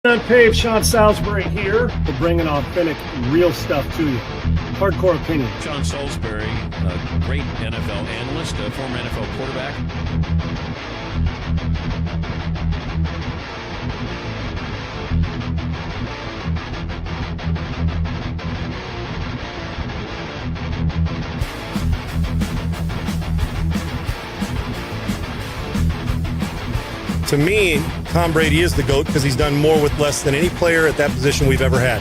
UNPAVED, Sean Salisbury here. We're bringing authentic, real stuff to you. Hardcore opinion. Sean Salisbury, a great NFL analyst, a former NFL quarterback. To me, Tom Brady is the GOAT because he's done more with less than any player at that position we've ever had.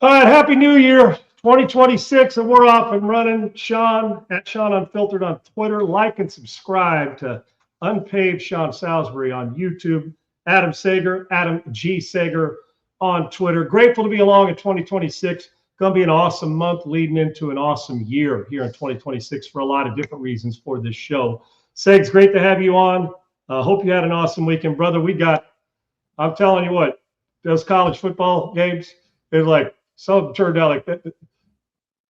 All right, Happy New Year, 2026, and we're off and running. Sean, at Sean Unfiltered on Twitter. Like and subscribe to Unpaved Sean Salisbury on YouTube. Adam Sager, Adam G. Sager on Twitter. Grateful to be along in 2026. Going to be an awesome month leading into an awesome year here in 2026 for a lot of different reasons for this show. Segs, great to have you on. Hope you had an awesome weekend, brother. I'm telling you what, those college football games, they're like, some turned out like that.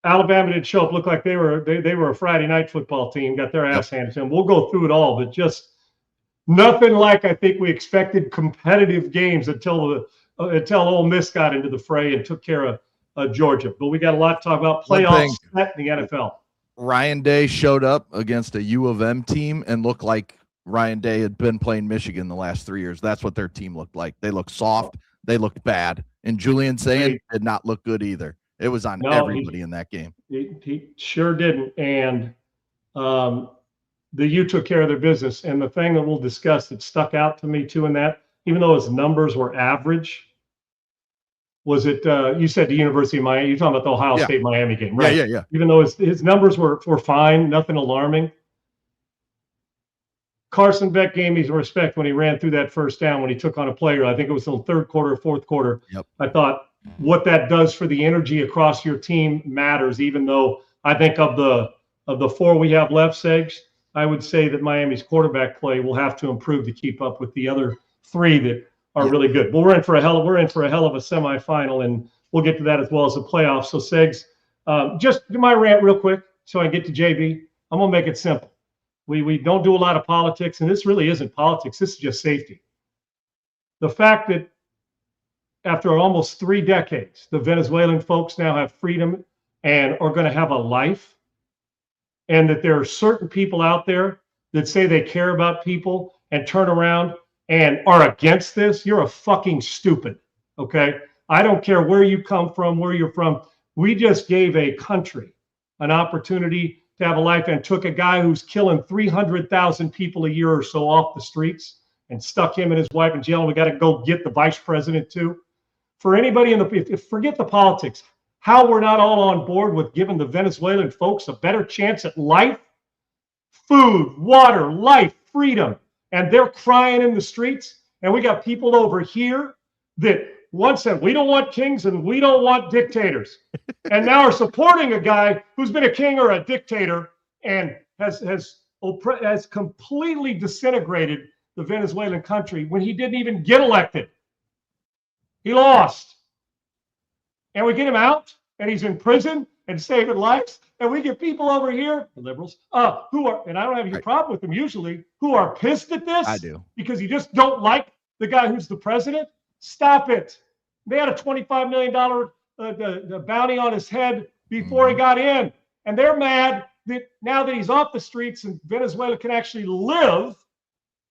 Alabama didn't show up. Looked like they were a Friday night football team. Got their ass handed to them. We'll go through it all, but just nothing like I think we expected competitive games until Ole Miss got into the fray and took care of Georgia. But we got a lot to talk about. Playoffs at the NFL. Ryan Day showed up against a U of M team and looked like Ryan Day had been playing Michigan the last 3 years. That's what their team looked like. They looked soft. They looked bad. And Julian Sayin did not look good either. It was on everybody in that game. He sure didn't. And the U took care of their business. And the thing that we'll discuss that stuck out to me too in that, even though his numbers were average, was it you said the University of Miami, you're talking about the Ohio State Miami game, right? Yeah. Even though his numbers were fine, nothing alarming. Carson Beck gave me some respect when he ran through that first down when he took on a player. I think it was the third quarter, fourth quarter. Yep. I thought what that does for the energy across your team matters, even though I think of the four we have left, Segs, I would say that Miami's quarterback play will have to improve to keep up with the other three that are really good. But we're in for a hell of a semifinal, and we'll get to that as well as the playoffs. So Segs, just do my rant real quick so I get to JB. I'm gonna make it simple. We don't do a lot of politics, and this really isn't politics. This is just safety. The fact that after almost 3 decades, the Venezuelan folks now have freedom and are going to have a life, and that there are certain people out there that say they care about people and turn around and are against this, you're a fucking stupid, okay? I don't care where you come from, where you're from. We just gave a country an opportunity to have a life and took a guy who's killing 300,000 people a year or so off the streets and stuck him and his wife in jail. And we got to go get the vice president too. For anybody forget the politics, how we're not all on board with giving the Venezuelan folks a better chance at life, food, water, life, freedom. And they're crying in the streets. And we got people over here that once said, we don't want kings and we don't want dictators. And now are supporting a guy who's been a king or a dictator and has completely disintegrated the Venezuelan country when he didn't even get elected. He lost. And we get him out and he's in prison and saving lives. And we get people over here, the liberals, who are, and I don't have any problem with them usually, who are pissed at this. I do. Because you just don't like the guy who's the president. Stop it. They had a $25 million the bounty on his head before he got in. And they're mad that now that he's off the streets and Venezuela can actually live,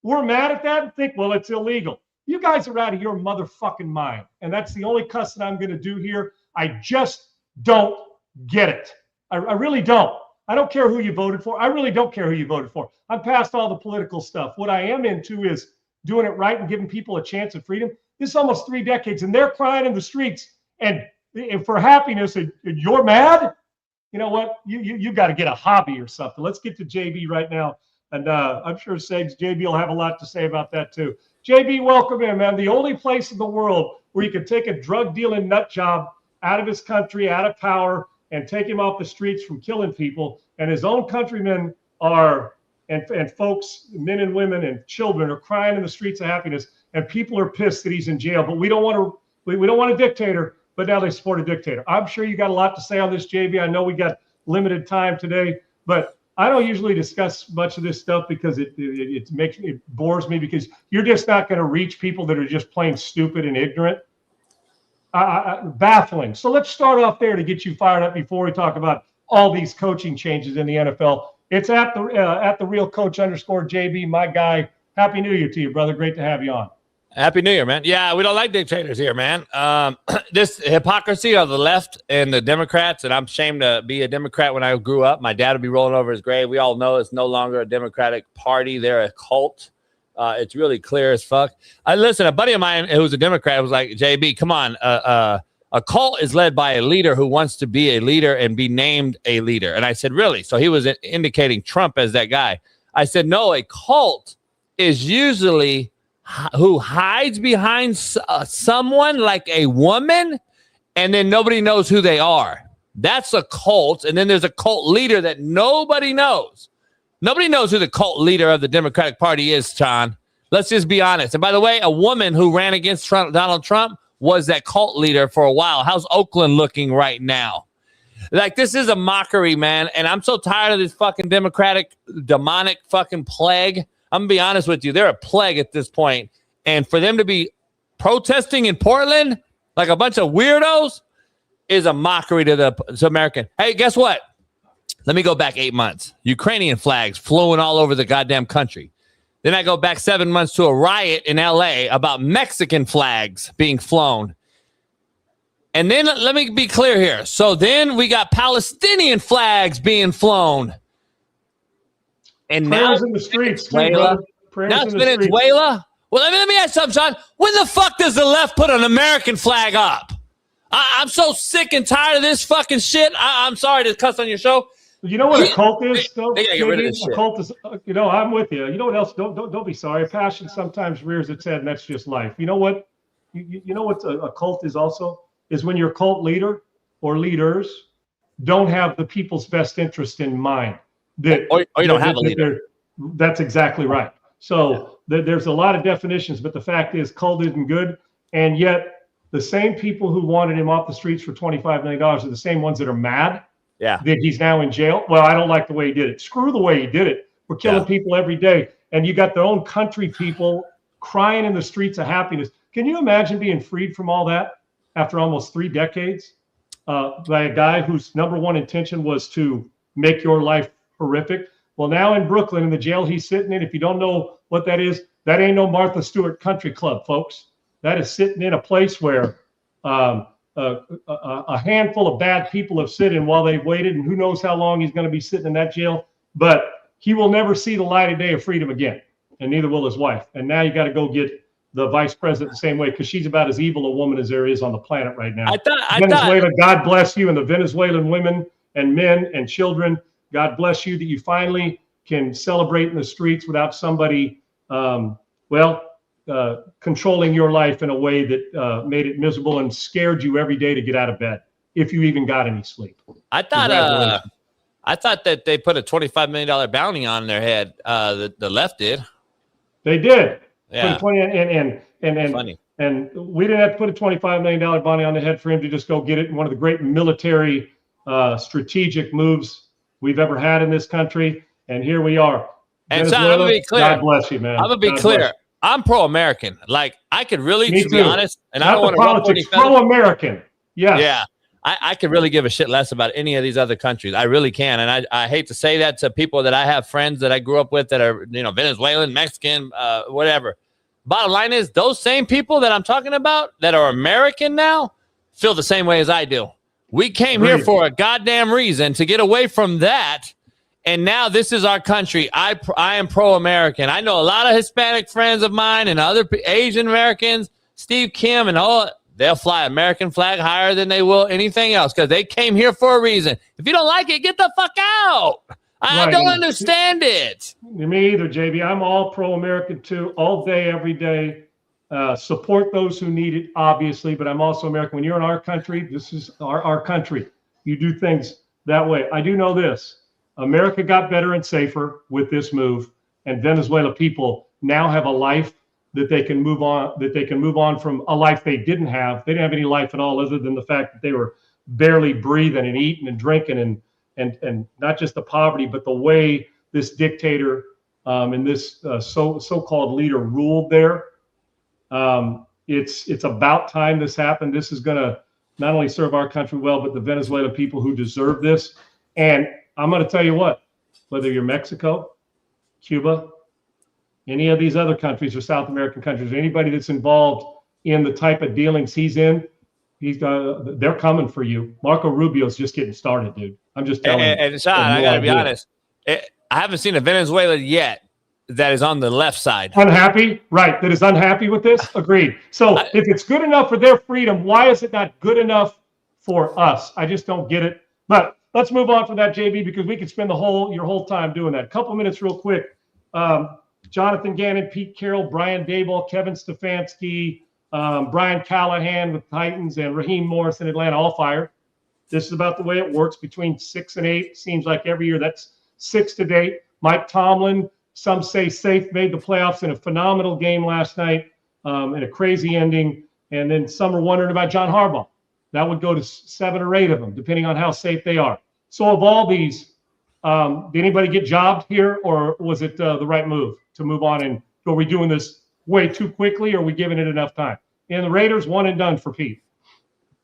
we're mad at that and think, well, it's illegal. You guys are out of your motherfucking mind. And that's the only cussing I'm going to do here. I just don't get it. I really don't. I don't care who you voted for. I really don't care who you voted for. I'm past all the political stuff. What I am into is doing it right and giving people a chance of freedom. This is almost 3 decades, and they're crying in the streets and for happiness, and you're mad? You know what? You got to get a hobby or something. Let's get to JB right now. And I'm sure JB will have a lot to say about that too. JB, welcome in, man. The only place in the world where you can take a drug dealing nut job out of his country, out of power, and take him off the streets from killing people. And his own countrymen are, and folks, men and women and children are crying in the streets of happiness. And people are pissed that he's in jail. But we don't want a dictator. But now they support a dictator. I'm sure you got a lot to say on this, JB. I know we got limited time today, but I don't usually discuss much of this stuff because it bores me, because you're just not going to reach people that are just plain stupid and ignorant. Baffling. So let's start off there to get you fired up before we talk about all these coaching changes in the NFL. It's at the real coach _ JB, my guy. Happy New Year to you, brother. Great to have you on. Happy New Year, man. Yeah, we don't like dictators here, man. This hypocrisy of the left and the Democrats, and I'm ashamed to be a Democrat when I grew up. My dad would be rolling over his grave. We all know it's no longer a Democratic Party. They're a cult. It's really clear as fuck. Listen, a buddy of mine who was a Democrat was like, JB, come on. A cult is led by a leader who wants to be a leader and be named a leader. And I said, really? So he was indicating Trump as that guy. I said, no, a cult is usually who hides behind someone like a woman, and then nobody knows who they are. That's a cult. And then there's a cult leader that nobody knows. Nobody knows who the cult leader of the Democratic Party is, John. Let's just be honest. And by the way, a woman who ran against Donald Trump was that cult leader for a while. How's Oakland looking right now? Like, this is a mockery, man. And I'm so tired of this fucking Democratic demonic fucking plague. I'm going to be honest with you. They're a plague at this point. And for them to be protesting in Portland like a bunch of weirdos is a mockery to American. Hey, guess what? Let me go back 8 months. Ukrainian flags flowing all over the goddamn country. Then I go back 7 months to a riot in L.A. about Mexican flags being flown. And then let me be clear here. So then we got Palestinian flags being flown. And prayers now in the streets, Venezuela. Now it's Venezuela. Well, let me ask you something, John. When the fuck does the left put an American flag up? I'm so sick and tired of this fucking shit. I'm sorry to cuss on your show. You know what a cult is, though? They gotta get rid of this shit. A cult is, I'm with you. You know what else? Don't be sorry. Passion sometimes rears its head, and that's just life. You know what? You know what a cult is also? Is when your cult leader or leaders don't have the people's best interest in mind. Or you don't have a leader. That's exactly right. So there's a lot of definitions, but the fact is cult isn't good. And yet the same people who wanted him off the streets for $25 million are the same ones that are mad that he's now in jail. Well, I don't like the way he did it. Screw the way he did it. We're killing people every day. And you got their own country people crying in the streets of happiness. Can you imagine being freed from all that after almost 3 decades by a guy whose number one intention was to make your life horrific? Well, now in Brooklyn, in the jail he's sitting in, if you don't know what that is, that ain't no Martha Stewart Country Club, folks. That is sitting in a place where a handful of bad people have sitting while they've waited, and who knows how long he's going to be sitting in that jail. But he will never see the light of day of freedom again, and neither will his wife. And now you got to go get the vice president the same way, because she's about as evil a woman as there is on the planet right now. Venezuela, God bless you, and the Venezuelan women and men and children. God bless you that you finally can celebrate in the streets without somebody, controlling your life in a way that made it miserable and scared you every day to get out of bed, if you even got any sleep. I thought that they put a $25 million bounty on their head. The left did. They did. Yeah. And we didn't have to put a $25 million bounty on the head for him to just go get it. One of the great military strategic moves we've ever had in this country. And here we are. And so I'm going to be clear. God bless you, man. I'm going to be clear. I'm pro-American. Like, I could really, to be honest, and I don't want to run politics. Pro-American. Yes. Yeah. I could really give a shit less about any of these other countries. I really can. And I hate to say that to people that I have friends that I grew up with that are, Venezuelan, Mexican, whatever. Bottom line is, those same people that I'm talking about that are American now feel the same way as I do. We came here for a goddamn reason, to get away from that. And now this is our country. I am pro-American. I know a lot of Hispanic friends of mine and other Asian Americans, Steve Kim and all. They'll fly American flag higher than they will anything else because they came here for a reason. If you don't like it, get the fuck out. I don't understand it. Me either, JB. I'm all pro-American too, all day, every day. Support those who need it, obviously, but I'm also American. When you're in our country, this is our country. You do things that way. I do know this. America got better and safer with this move, and Venezuela people now have a life that they can move on from a life they didn't have. They didn't have any life at all other than the fact that they were barely breathing and eating and drinking and not just the poverty, but the way this dictator and this so-called leader ruled there. It's about time this happened. This is going to not only serve our country well, but the Venezuelan people who deserve this. And I'm going to tell you what, whether you're Mexico, Cuba, any of these other countries or South American countries, or anybody that's involved in the type of dealings he's in, they're coming for you. Marco Rubio's just getting started, dude. I'm just telling you. And Sean, I got to be honest. I haven't seen a Venezuela yet that is on the left side. Unhappy? Right. That is unhappy with this? Agreed. So if it's good enough for their freedom, why is it not good enough for us? I just don't get it. But let's move on from that, JB, because we could spend your whole time doing that. A couple minutes real quick. Jonathan Gannon, Pete Carroll, Brian Daboll, Kevin Stefanski, Brian Callahan with Titans, and Raheem Morris in Atlanta all fired. This is about the way it works between 6 and 8. Seems like every year that's 6 to date. Mike Tomlin, some say safe, made the playoffs in a phenomenal game last night in a crazy ending. And then some are wondering about John Harbaugh. That would go to 7 or 8 of them, depending on how safe they are. So of all these, did anybody get jobbed here, or was it the right move to move on? And are we doing this way too quickly, or are we giving it enough time? And the Raiders, one and done for Pete.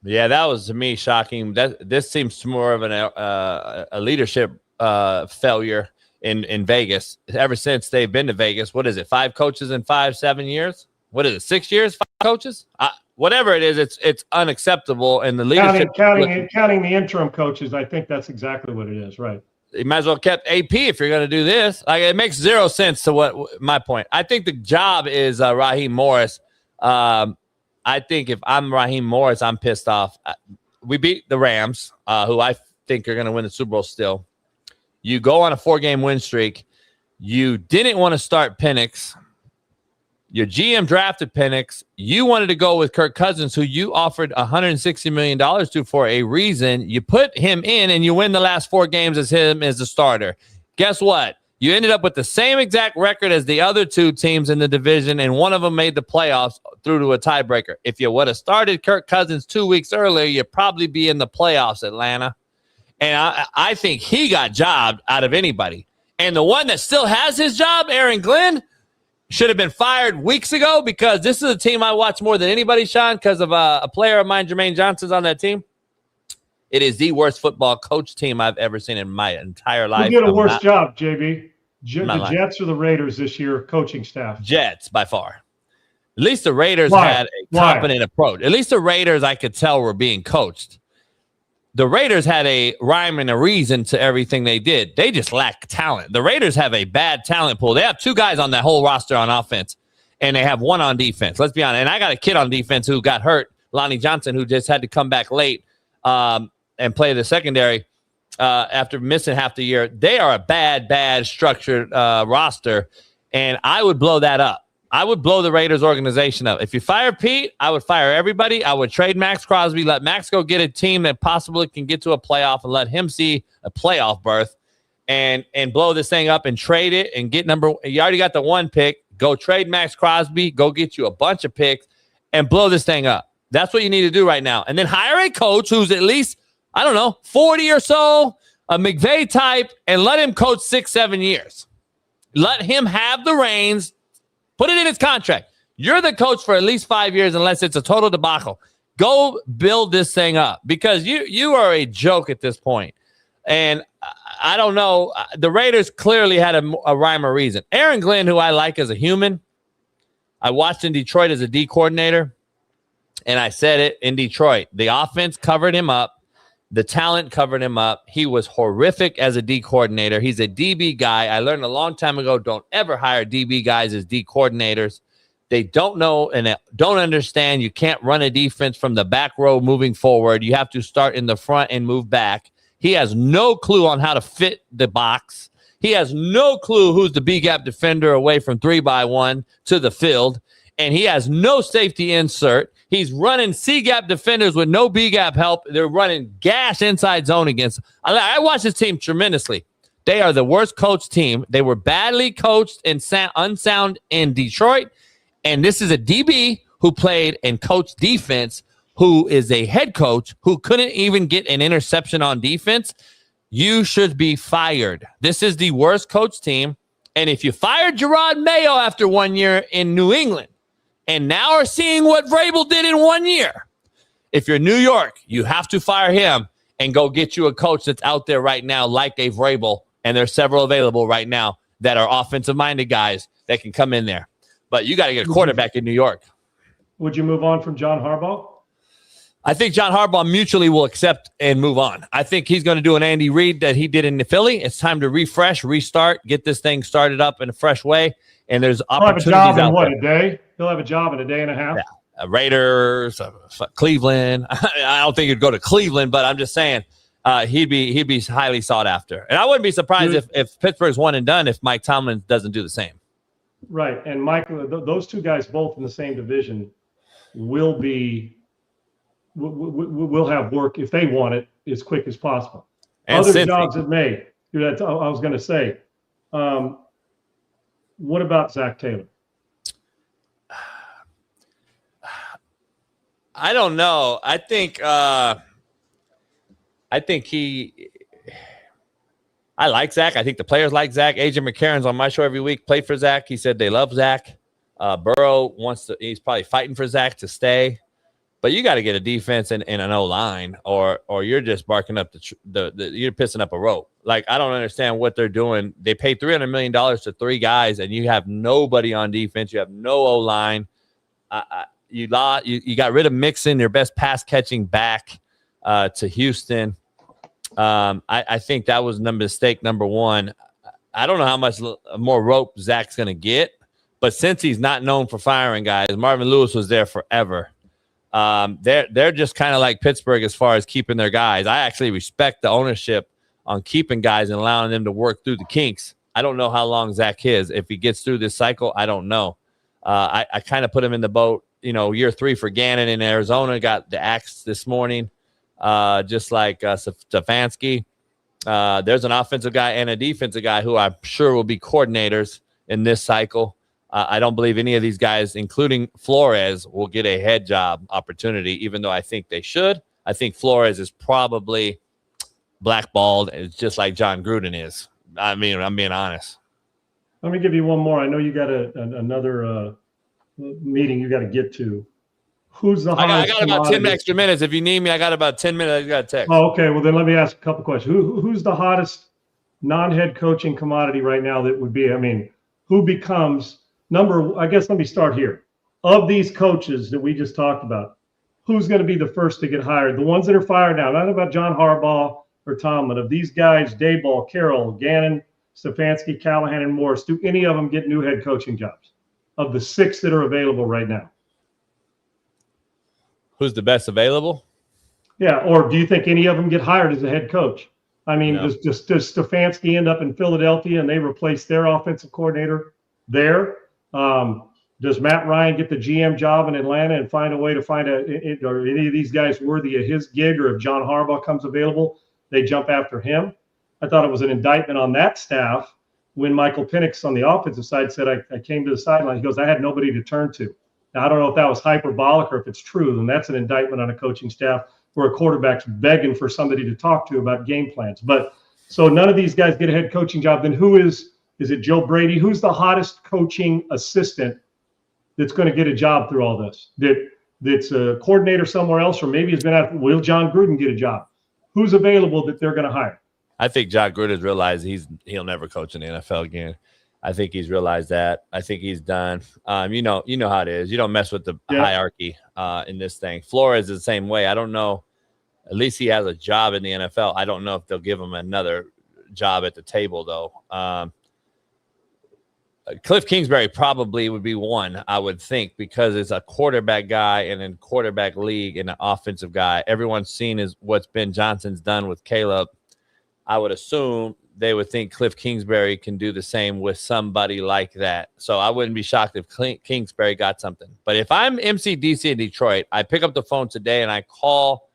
Yeah, that was, to me, shocking. This seems more of a leadership failure in Vegas. Ever since they've been to Vegas, what is it, 5 coaches in 7 years? What is it, 6 years, 5 coaches? Whatever it is, it's unacceptable. And the leadership counting the interim coaches, I think that's exactly what it is, right? You might as well kept AP if you're going to do this. Like, it makes zero sense to what my point. I think the job is Raheem Morris. I think if I'm Raheem Morris, I'm pissed off. We beat the Rams, who I think are going to win the Super Bowl still. You go on a 4-game win streak. You didn't want to start Penix. Your GM drafted Penix. You wanted to go with Kirk Cousins, who you offered $160 million to for a reason. You put him in, and you win the last 4 games as him as the starter. Guess what? You ended up with the same exact record as the other 2 teams in the division, and one of them made the playoffs through to a tiebreaker. If you would have started Kirk Cousins 2 weeks earlier, you'd probably be in the playoffs, Atlanta. And I think he got jobbed out of anybody. And the one that still has his job, Aaron Glenn, should have been fired weeks ago, because this is a team I watch more than anybody, Sean, because of a player of mine, Jermaine Johnson's on that team. It is the worst football coach team I've ever seen in my entire life. Who did a worse job, JB? The Jets or the Raiders this year, coaching staff? Jets, by far. At least the Raiders had a competent approach. At least the Raiders, I could tell, were being coached. The Raiders had a rhyme and a reason to everything they did. They just lack talent. The Raiders have a bad talent pool. They have 2 guys on that whole roster on offense, and they have 1 on defense. Let's be honest. And I got a kid on defense who got hurt, Lonnie Johnson, who just had to come back late and play the secondary after missing half the year. They are a bad structured roster, and I would blow that up. I would blow the Raiders organization up. If you fire Pete, I would fire everybody. I would trade Max Crosby, let Max go get a team that possibly can get to a playoff, and let him see a playoff berth, and blow this thing up and trade it and get you already got the 1 pick. Go trade Max Crosby, go get you a bunch of picks and blow this thing up. That's what you need to do right now. And then hire a coach who's at least, 40 or so, a McVay type, and let him coach 6-7 years. Let him have the reins. Put it in his contract. You're the coach for at least 5 years unless it's a total debacle. Go build this thing up, because you are a joke at this point. And I don't know. The Raiders clearly had a rhyme or reason. Aaron Glenn, who I like as a human, I watched in Detroit as a D coordinator, and I said it in Detroit. The offense covered him up. The talent covered him up. He was horrific as a D coordinator. He's a DB guy. I learned a long time ago, don't ever hire DB guys as D coordinators. They don't know and don't understand you can't run a defense from the back row moving forward. You have to start in the front and move back. He has no clue on how to fit the box. He has no clue who's the B-gap defender away from 3x1 to the field. And he has no safety insert. He's running C-gap defenders with no B-gap help. They're running gas inside zone against. I watch this team tremendously. They are the worst coached team. They were badly coached and unsound in Detroit. And this is a DB who played and coached defense, who is a head coach who couldn't even get an interception on defense. You should be fired. This is the worst coach team. And if you fired Gerard Mayo after 1 year in New England and now are seeing what Vrabel did in 1 year, if you're New York, you have to fire him and go get you a coach that's out there right now like a Vrabel. And there's several available right now that are offensive-minded guys that can come in there. But you got to get a quarterback in New York. Would you move on from John Harbaugh? I think John Harbaugh mutually will accept and move on. I think he's going to do an Andy Reid that he did in Philly. It's time to refresh, restart, get this thing started up in a fresh way. And there's opportunities out there. He'll have a job in a day? He'll have a job in a day and a half? Yeah. Raiders, Cleveland. I don't think he'd go to Cleveland, but I'm just saying he'd be highly sought after. And I wouldn't be surprised if Pittsburgh's one and done if Mike Tomlin doesn't do the same. Right. And Mike, those two guys both in the same division will have work if they want it as quick as possible. And other jobs it may. I was going to say, what about Zach Taylor? I don't know. I think I like Zach. I think the players like Zach. AJ McCarron's on my show every week, played for Zach. He said they love Zach. Burrow he's probably fighting for Zach to stay. But you got to get a defense and an O-line, or you're just barking up you're pissing up a rope. Like, I don't understand what they're doing. They paid $300 million to three guys, and you have nobody on defense. You have no O-line. You got rid of Mixon, your best pass-catching back, to Houston. I think that was mistake number one. I don't know how much more rope Zach's going to get, but since he's not known for firing guys, Marvin Lewis was there forever. They're just kind of like Pittsburgh as far as keeping their guys. I actually respect the ownership on keeping guys and allowing them to work through the kinks. I don't know how long Zach is. If he gets through this cycle, I don't know. I kind of put him in the boat. Year 3 for Gannon in Arizona, got the axe this morning. Just like Stefanski. There's an offensive guy and a defensive guy who I'm sure will be coordinators in this cycle. I don't believe any of these guys, including Flores, will get a head job opportunity, even though I think they should. I think Flores is probably blackballed. It's just like John Gruden is. I mean, I'm being honest. Let me give you one more. I know you got another meeting you got to get to. Who's the hottest? I got about 10 extra minutes. If you need me, I got about 10 minutes. I got a text. Oh, okay. Well, then let me ask a couple questions. Who's the hottest non-head coaching commodity right now that would be, who becomes I guess let me start here. Of these coaches that we just talked about, who's going to be the first to get hired? The ones that are fired now, not about John Harbaugh or Tomlin. Of these guys, Daboll, Carroll, Gannon, Stefanski, Callahan, and Morris, do any of them get new head coaching jobs? Of the 6 that are available right now. Who's the best available? Yeah, or do you think any of them get hired as a head coach? No. Does Stefanski end up in Philadelphia and they replace their offensive coordinator there? Does Matt Ryan get the GM job in Atlanta and find a way to are any of these guys worthy of his gig? Or if John Harbaugh comes available, they jump after him? I thought it was an indictment on that staff when Michael Penix on the offensive side said, I came to the sideline. He goes, I had nobody to turn to. Now, I don't know if that was hyperbolic or if it's true, then that's an indictment on a coaching staff where a quarterback's begging for somebody to talk to about game plans. But so none of these guys get a head coaching job. Then who is it Joe Brady? Who's the hottest coaching assistant that's going to get a job through all this? That's a coordinator somewhere else, or maybe will John Gruden get a job? Who's available that they're going to hire? I think John Gruden's realized he'll never coach in the NFL again. I think he's realized that. I think he's done. You know how it is. You don't mess with the hierarchy in this thing. Flores is the same way. I don't know. At least he has a job in the NFL. I don't know if they'll give him another job at the table, though. Cliff Kingsbury probably would be one, I would think, because it's a quarterback guy and in quarterback league and an offensive guy. Everyone's seen is what's Ben Johnson's done with Caleb. I would assume they would think Cliff Kingsbury can do the same with somebody like that. So I wouldn't be shocked if Kingsbury got something. But if I'm MCDC in Detroit, I pick up the phone today and I call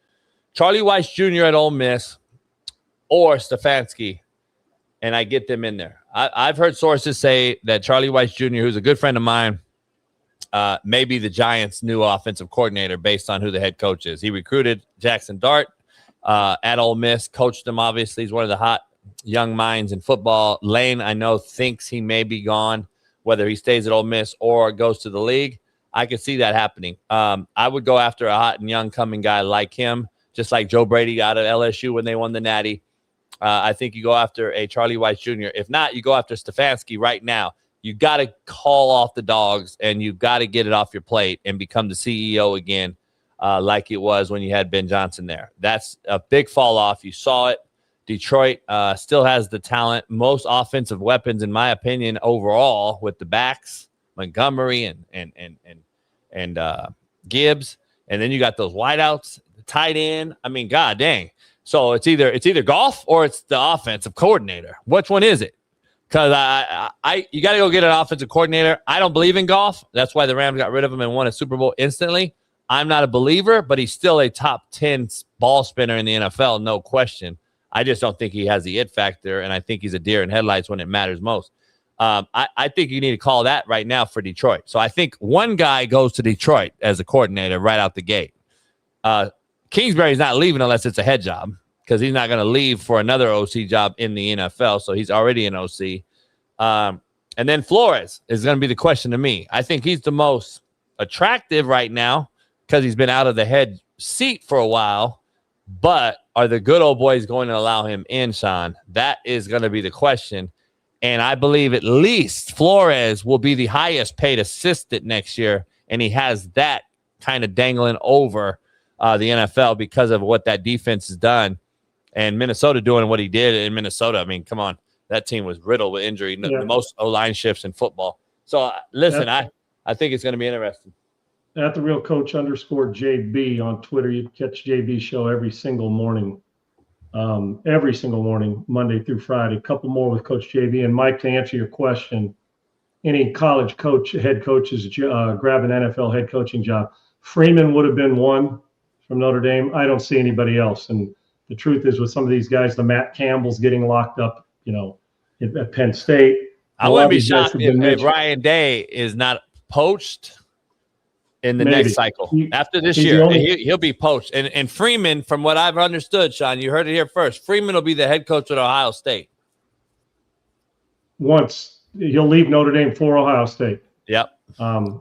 Charlie Weiss Jr. at Ole Miss or Stefanski, and I get them in there. I've heard sources say that Charlie Weiss Jr., who's a good friend of mine, may be the Giants' new offensive coordinator based on who the head coach is. He recruited Jackson Dart at Ole Miss, coached him, obviously. He's one of the hot young minds in football. Lane, I know, thinks he may be gone, whether he stays at Ole Miss or goes to the league. I could see that happening. I would go after a hot and young coming guy like him, just like Joe Brady got at LSU when they won the Natty. I think you go after a Charlie Weiss Jr. If not, you go after Stefanski right now. You got to call off the dogs, and you got to get it off your plate and become the CEO again, like it was when you had Ben Johnson there. That's a big fall off. You saw it. Detroit still has the talent, most offensive weapons, in my opinion, overall, with the backs, Montgomery and Gibbs, and then you got those wideouts, the tight end. I mean, god dang. So it's either Goff or it's the offensive coordinator. Which one is it? Because you got to go get an offensive coordinator. I don't believe in Goff. That's why the Rams got rid of him and won a Super Bowl instantly. I'm not a believer, but he's still a top 10 ball spinner in the NFL, no question. I just don't think he has the it factor, and I think he's a deer in headlights when it matters most. I think you need to call that right now for Detroit. So I think one guy goes to Detroit as a coordinator right out the gate. Kingsbury's not leaving unless it's a head job, because he's not going to leave for another OC job in the NFL. So he's already an OC. And then Flores is going to be the question to me. I think he's the most attractive right now because he's been out of the head seat for a while. But are the good old boys going to allow him in, Sean? That is going to be the question. And I believe at least Flores will be the highest paid assistant next year. And he has that kind of dangling over the NFL because of what that defense has done, and Minnesota doing what he did in Minnesota. I mean, come on, that team was riddled with injury, the most O-line shifts in football. So listen, I think it's going to be interesting. At the real coach _JB on Twitter, you can catch JB show every single morning, Monday through Friday. A couple more with Coach JB. And Mike, to answer your question, any college head coaches grab an NFL head coaching job. Freeman would have been one from Notre Dame. I don't see anybody else. And the truth is, with some of these guys, the Matt Campbell's getting locked up, at Penn State. I wouldn't be shocked if Ryan Day is not poached in the next cycle. After this year, he'll be poached. And Freeman, from what I've understood, Sean, you heard it here first, Freeman will be the head coach at Ohio State. Once he'll leave Notre Dame for Ohio State. Yep. And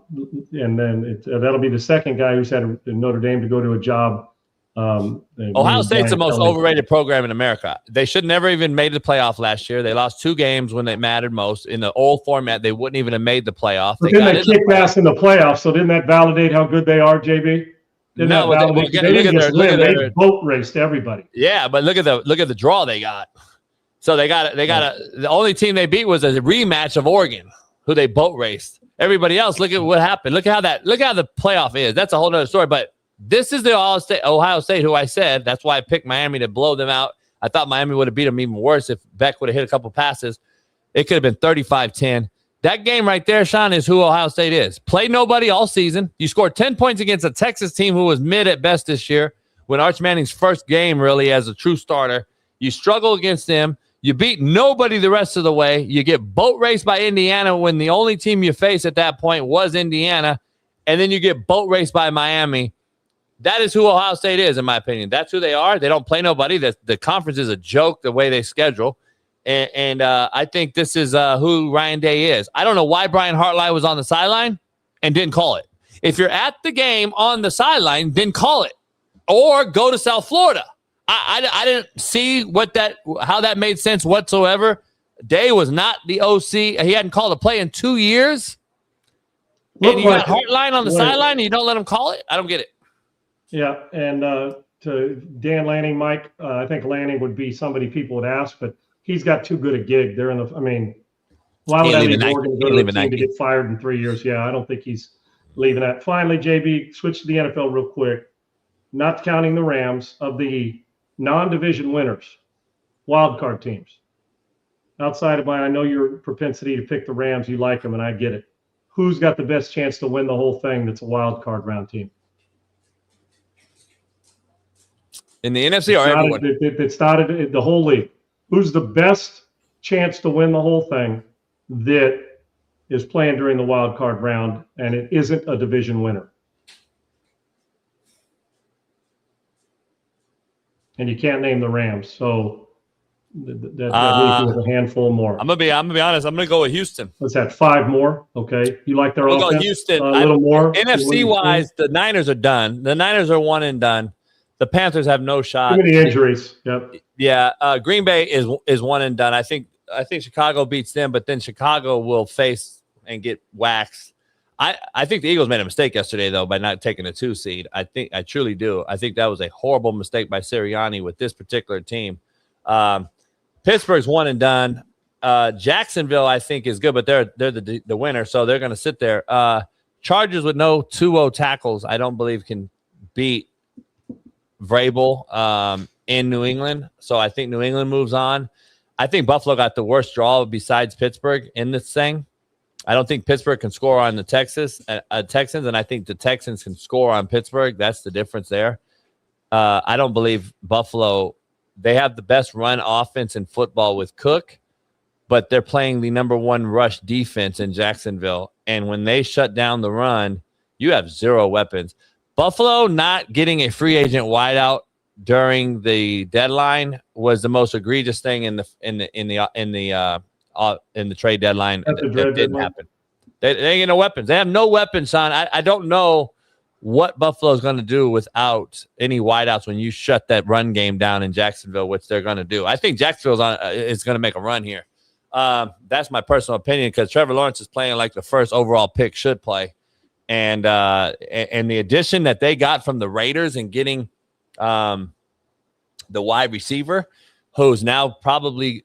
then that'll be the second guy who's had Notre Dame to go to a job. Ohio State's the most overrated program in America. They should never even made the playoff last year. They lost 2 games when it mattered most. In the old format, they wouldn't even have made the playoff. But then they kicked ass in the playoffs, so didn't that validate how good they are, JB? They boat raced everybody. Yeah, but look at the draw they got. So the only team they beat was a rematch of Oregon, who they boat raced. Everybody else, look at what happened. Look how the playoff is. That's a whole nother story. But this is the Ohio State, who I said, that's why I picked Miami to blow them out. I thought Miami would have beat them even worse if Beck would have hit a couple passes. It could have been 35-10. That game right there, Sean, is who Ohio State is. Played nobody all season. You scored 10 points against a Texas team who was mid at best this year, when Arch Manning's first game really as a true starter. You struggle against them. You beat nobody the rest of the way. You get boat raced by Indiana when the only team you face at that point was Indiana. And then you get boat raced by Miami. That is who Ohio State is, in my opinion. That's who they are. They don't play nobody. The conference is a joke the way they schedule. And I think this is who Ryan Day is. I don't know why Brian Hartline was on the sideline and didn't call it. If you're at the game on the sideline, then call it. Or go to South Florida. I didn't see how that made sense whatsoever. Day was not the OC. He hadn't called a play in 2 years. And you got Hartline on the sideline and you don't let him call it? I don't get it. Yeah, and to Dan Lanning, Mike, I think Lanning would be somebody people would ask, but he's got too good a gig. Why would I leave Nike. Oregon to go to a team to get fired in 3 years? Yeah, I don't think he's leaving that. Finally, JB, switch to the NFL real quick. Not counting the Rams, of the non-division winners, wild card teams. Outside of I know your propensity to pick the Rams, you like them, and I get it. Who's got the best chance to win the whole thing that's a wild card round team? In the NFC or everyone? It started the whole league. Who's the best chance to win the whole thing that is playing during the wild card round, and it isn't a division winner? And you can't name the Rams, so that leaves you with a handful more. I'm gonna be honest. I'm gonna go with Houston. What's that? 5 more? Okay, you like their offense? Go Houston. A little more. NFC wise, the Niners are done. The Niners are one and done. The Panthers have no shot. Too many injuries. Yep. Yeah. Green Bay is one and done. I think Chicago beats them, but then Chicago will face and get waxed. I think the Eagles made a mistake yesterday, though, by not taking a 2 seed. I truly do. I think that was a horrible mistake by Sirianni with this particular team. Pittsburgh's one and done. Jacksonville, I think, is good, but they're the winner, so they're going to sit there. Chargers with no 2-0 tackles, I don't believe can beat Vrabel in New England. So I think New England moves on. I think Buffalo got the worst draw besides Pittsburgh in this thing. I don't think Pittsburgh can score on the Texans, and I think the Texans can score on Pittsburgh. That's the difference there. I don't believe Buffalo. They have the best run offense in football with Cook, but they're playing the number 1 rush defense in Jacksonville. And when they shut down the run, you have 0 weapons. Buffalo not getting a free agent wideout during the deadline was the most egregious thing in the trade deadline. That didn't happen. They ain't get no weapons. They have no weapons, son. I don't know what Buffalo's going to do without any wideouts when you shut that run game down in Jacksonville, which they're going to do. I think Jacksonville is going to make a run here. That's my personal opinion because Trevor Lawrence is playing like the first overall pick should play. And the addition that they got from the Raiders and getting the wide receiver, who's now probably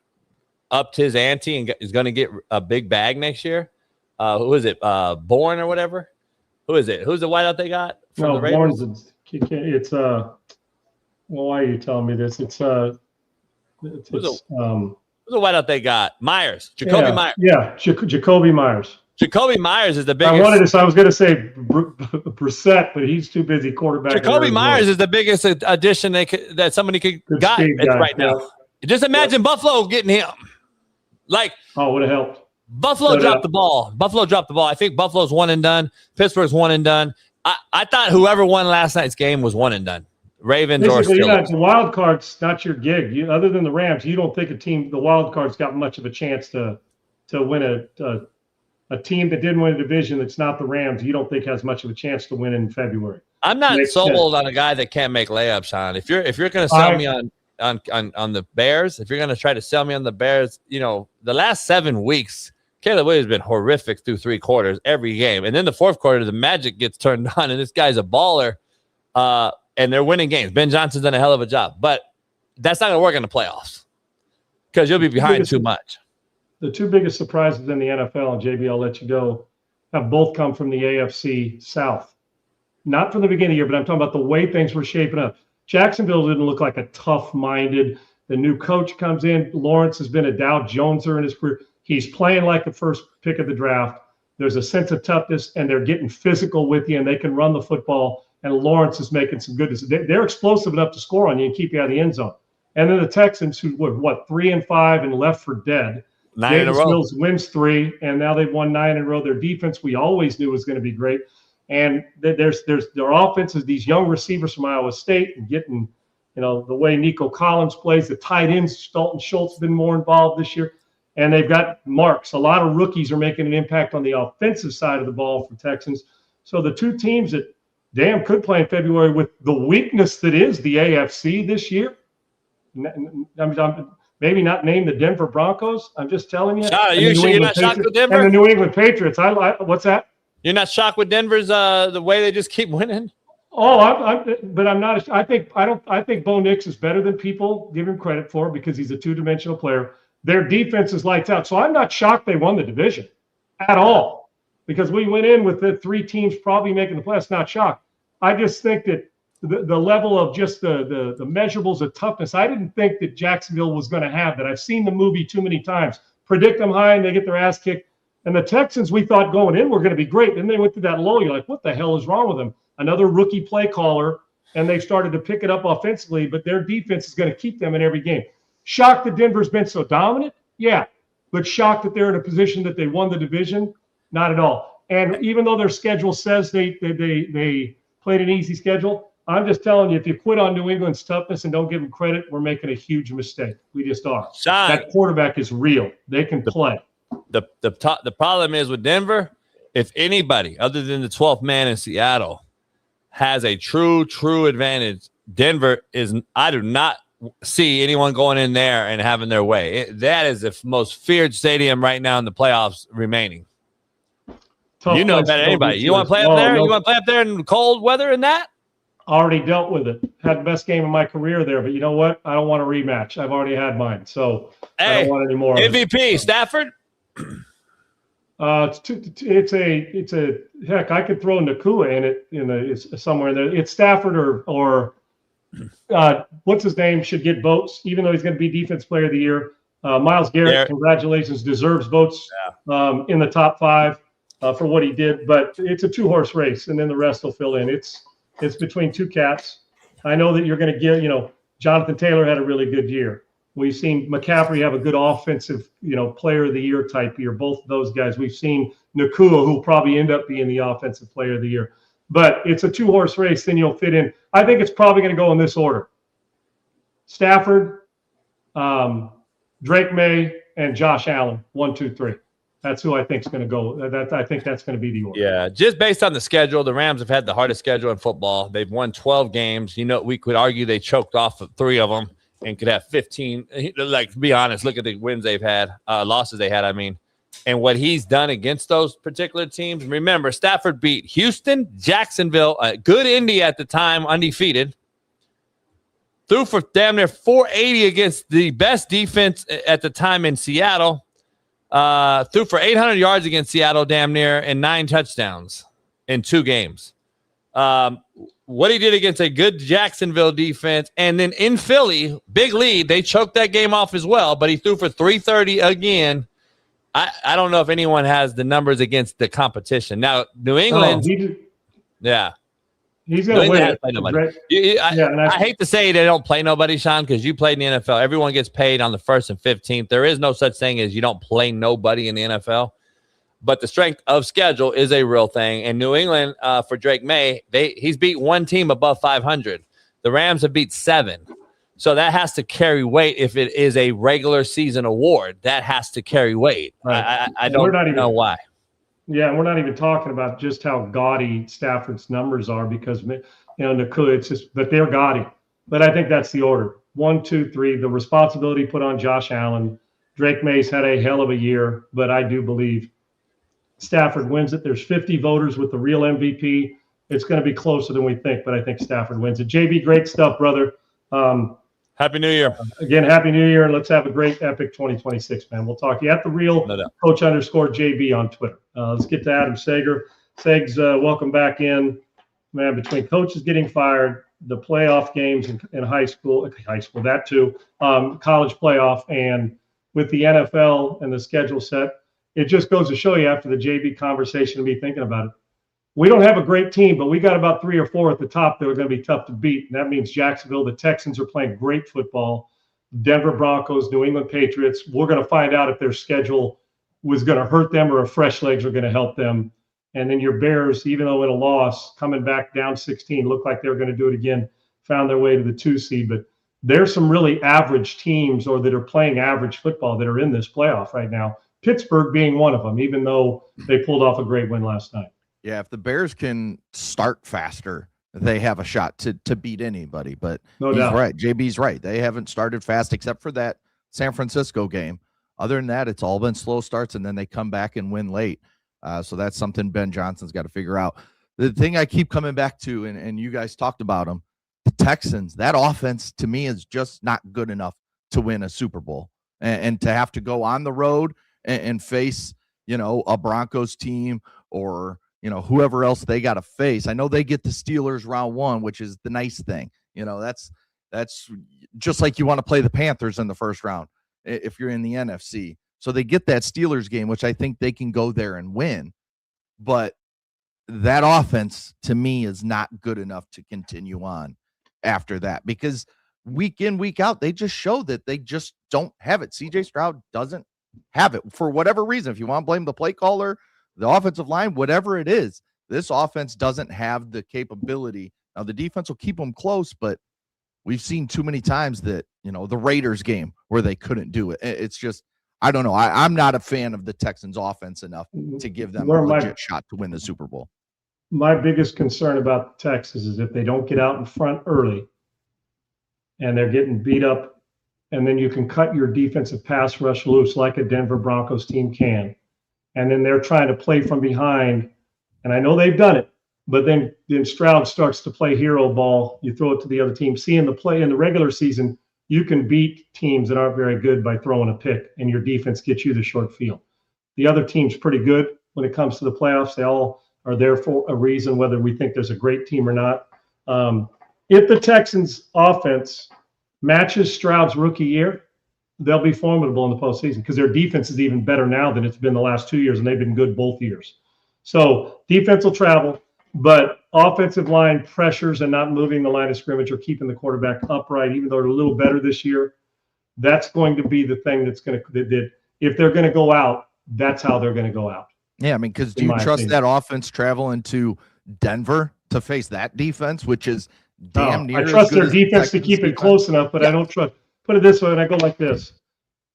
upped his ante and is going to get a big bag next year. Who is it? Bourne or whatever? Who is it? Who's the wideout they got from the Raiders? It's well, why are you telling me this? Who's the wideout they got? Myers. Jacoby Myers. Yeah, Jacoby Myers. Jacoby Myers is the biggest. I was going to say Brissett, but he's too busy quarterbacking. Jacoby Myers is the biggest addition that somebody could got right now. Just imagine Buffalo getting him. Would have helped. Buffalo dropped the ball. I think Buffalo's one and done. Pittsburgh's one and done. I thought whoever won last night's game was one and done. Ravens or Steelers. The wild card's not your gig. Other than the Rams, you don't think the wild card's got much of a chance to win a team that didn't win a division that's not the Rams. You don't think has much of a chance to win in February. I'm not sold on a guy that can't make layups, Sean. If you're going to sell me on the Bears, if you're going to try to sell me on the Bears, the last 7 weeks, Caleb Williams has been horrific through 3 quarters every game. And then the 4th quarter, the magic gets turned on, and this guy's a baller, and they're winning games. Ben Johnson's done a hell of a job. But that's not going to work in the playoffs because you'll be behind too much. The 2 biggest surprises in the NFL, and JB, I'll let you go, have both come from the AFC South. Not from the beginning of the year, but I'm talking about the way things were shaping up. Jacksonville didn't look like a tough-minded. The new coach comes in. Lawrence has been a Dow Joneser in his career. He's playing like the first pick of the draft. There's a sense of toughness, and they're getting physical with you, and they can run the football. And Lawrence is making some good decisions. They're explosive enough to score on you and keep you out of the end zone. And then the Texans, who were 3-5 and left for dead. 9 in a row. Mills wins 3, and now they've won 9 in a row. Their defense, we always knew was going to be great. And there's their offense is these young receivers from Iowa State and getting, the way Nico Collins plays. The tight ends, Dalton Schultz, been more involved this year. And they've got marks. A lot of rookies are making an impact on the offensive side of the ball for Texans. So the 2 teams that could play in February with the weakness that is the AFC this year. I'm maybe not name the Denver Broncos. I'm just telling you. You're not shocked with Denver? And the New England Patriots. What's that? You're not shocked with Denver's the way they just keep winning? But I'm not. I think Bo Nix is better than people give him credit for because he's a 2-dimensional player. their defense is lights out. So I'm not shocked they won the division at all, because we went in with the 3 teams probably making the playoffs. Not shocked. I just think that the level of just the measurables of toughness, I didn't think that Jacksonville was going to have that. I've seen the movie too many times. Predict them high and they get their ass kicked. And the Texans, we thought going in were going to be great. Then they went through that low. You're like, what the hell is wrong with them? Another rookie play caller, and they started to pick it up offensively, but their defense is going to keep them in every game. Shocked that Denver's been so dominant? Yeah. But shocked that they're in a position that they won the division? Not at all. And even though their schedule says they played an easy schedule, I'm just telling you, if you quit on New England's toughness and don't give them credit, we're making a huge mistake. We just are. Sean, that quarterback is real. They can play. The problem is with Denver, if anybody other than the 12th man in Seattle has a true advantage, Denver is. I do not see anyone going in there and having their way. That is the most feared stadium right now in the playoffs remaining. Tough you know better than anybody. You want to play up there? You want to play up there in cold weather and that? Already dealt with it. Had the best game of my career there, but you know what? I don't want a rematch. I've already had mine, so I don't want any more. MVP Stafford. It's a heck. I could throw Nakua in it. It's somewhere in there. It's Stafford or what's his name should get votes, even though he's going to be Defense Player of the Year. Miles Garrett, congratulations, deserves votes in the top 5 for what he did. But it's a 2-horse race, and then the rest will fill in. It's between 2 cats. I know that you're going to give, Jonathan Taylor had a really good year. We've seen McCaffrey have a good offensive, player of the year type year. Both of those guys. We've seen Nakua, who'll probably end up being the offensive player of the year. But it's a 2-horse race. Then you'll fit in. I think it's probably going to go in this order: Stafford, Drake May, and Josh Allen. 1, 2, 3. That's who I think is going to go. I think that's going to be the order. Yeah, just based on the schedule, the Rams have had the hardest schedule in football. They've won 12 games. We could argue they choked off 3 of them and could have 15. Like, to be honest, look at the wins they've had, losses they had, and what he's done against those particular teams. Remember, Stafford beat Houston, Jacksonville, good Indy at the time, undefeated. Threw for damn near 480 against the best defense at the time in Seattle. Threw for 800 yards against Seattle, damn near, and 9 touchdowns in 2 games. What he did against a good Jacksonville defense, and then in Philly, big lead, they choked that game off as well, but he threw for 330 again. I don't know if anyone has the numbers against the competition. Now, New England, yeah. He's going to win. I hate to say they don't play nobody, Sean, because you played in the NFL. Everyone gets paid on the 1st and 15th. There is no such thing as you don't play nobody in the NFL. But the strength of schedule is a real thing. And New England, for Drake May, he's beat 1 team above 500. The Rams have beat 7. So that has to carry weight if it is a regular season award. That has to carry weight. Right. I don't know why. Yeah, and we're not even talking about just how gaudy Stafford's numbers are because, Nakua, it's just, but they're gaudy. But I think that's the order. 1, 2, 3, the responsibility put on Josh Allen. Drake May's had a hell of a year, but I do believe Stafford wins it. There's 50 voters with the real MVP. It's going to be closer than we think, but I think Stafford wins it. JB, great stuff, brother. Happy New Year. Again, Happy New Year, and let's have a great, epic 2026, man. We'll talk to you at the real Coach_JB on Twitter. Let's get to Adam Sager. Segs, welcome back in. Man, between coaches getting fired, the playoff games in high school, that too, college playoff, and with the NFL and the schedule set, it just goes to show you after the JB conversation to be thinking about it. We don't have a great team, but we got about 3 or 4 at the top that are going to be tough to beat. And that means Jacksonville, the Texans are playing great football. Denver Broncos, New England Patriots. We're going to find out if their schedule was going to hurt them or if fresh legs are going to help them. And then your Bears, even though in a loss, coming back down 16, looked like they were going to do it again, found their way to the 2 seed. But there's some really average teams or that are playing average football that are in this playoff right now. Pittsburgh being one of them, even though they pulled off a great win last night. Yeah, if the Bears can start faster, they have a shot to beat anybody. But he's right. JB's right. They haven't started fast except for that San Francisco game. Other than that, it's all been slow starts, and then they come back and win late. So that's something Ben Johnson's got to figure out. The thing I keep coming back to, and you guys talked about them, the Texans, that offense to me is just not good enough to win a Super Bowl. and to have to go on the road and face, a Broncos team or, whoever else they got to face. I know they get the Steelers round 1, which is the nice thing. That's just like you want to play the Panthers in the first round if you're in the NFC. So they get that Steelers game, which I think they can go there and win. But that offense, to me, is not good enough to continue on after that, because week in, week out, they just show that they just don't have it. CJ Stroud doesn't have it for whatever reason. If you want to blame the play caller, the offensive line, whatever it is, this offense doesn't have the capability. Now, the defense will keep them close, but we've seen too many times that, the Raiders game where they couldn't do it. It's just, I don't know. I'm not a fan of the Texans offense enough to give them a legit shot to win the Super Bowl. My biggest concern about the Texans is if they don't get out in front early and they're getting beat up, and then you can cut your defensive pass rush loose like a Denver Broncos team can. And then they're trying to play from behind. And I know they've done it, but then Stroud starts to play hero ball. You throw it to the other team. Seeing the play in the regular season, you can beat teams that aren't very good by throwing a pick, and your defense gets you the short field. The other team's pretty good when it comes to the playoffs. They all are there for a reason, whether we think there's a great team or not. If the Texans offense matches Stroud's rookie year, they'll be formidable in the postseason because their defense is even better now than it's been the last 2 years, and they've been good both years. So defense will travel, but offensive line pressures and not moving the line of scrimmage or keeping the quarterback upright, even though they're a little better this year, that's going to be the thing that's going to – if they're going to go out, that's how they're going to go out. Yeah, I mean, because do you trust that offense traveling to Denver to face that defense, which is damn near? I trust their defense to keep it close enough, but I don't trust. Put it this way, and I go like this.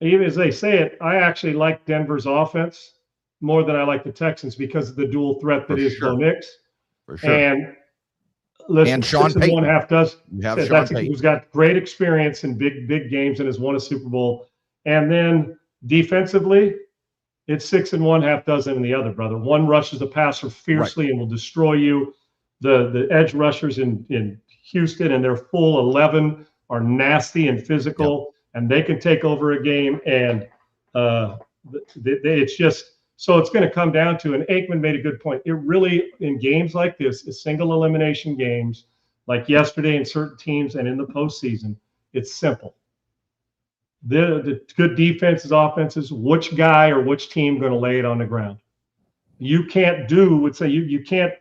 Even as they say it, I actually like Denver's offense more than I like the Texans because of the dual threat that is Bo Nix. For sure. And listen, and Sean Payton. Who's got great experience in big games and has won a Super Bowl. And then defensively, it's 6 and 1, half dozen in the other, brother. One rushes the passer fiercely and will destroy you. The edge rushers in Houston and their full 11 are nasty and physical, and they can take over a game. And it's just so it's going to come down to. And Aikman made a good point. It really, in games like this, is single elimination games, like yesterday in certain teams and in the postseason. It's simple. The good defenses, offenses, which guy or which team going to lay it on the ground? You can't you can't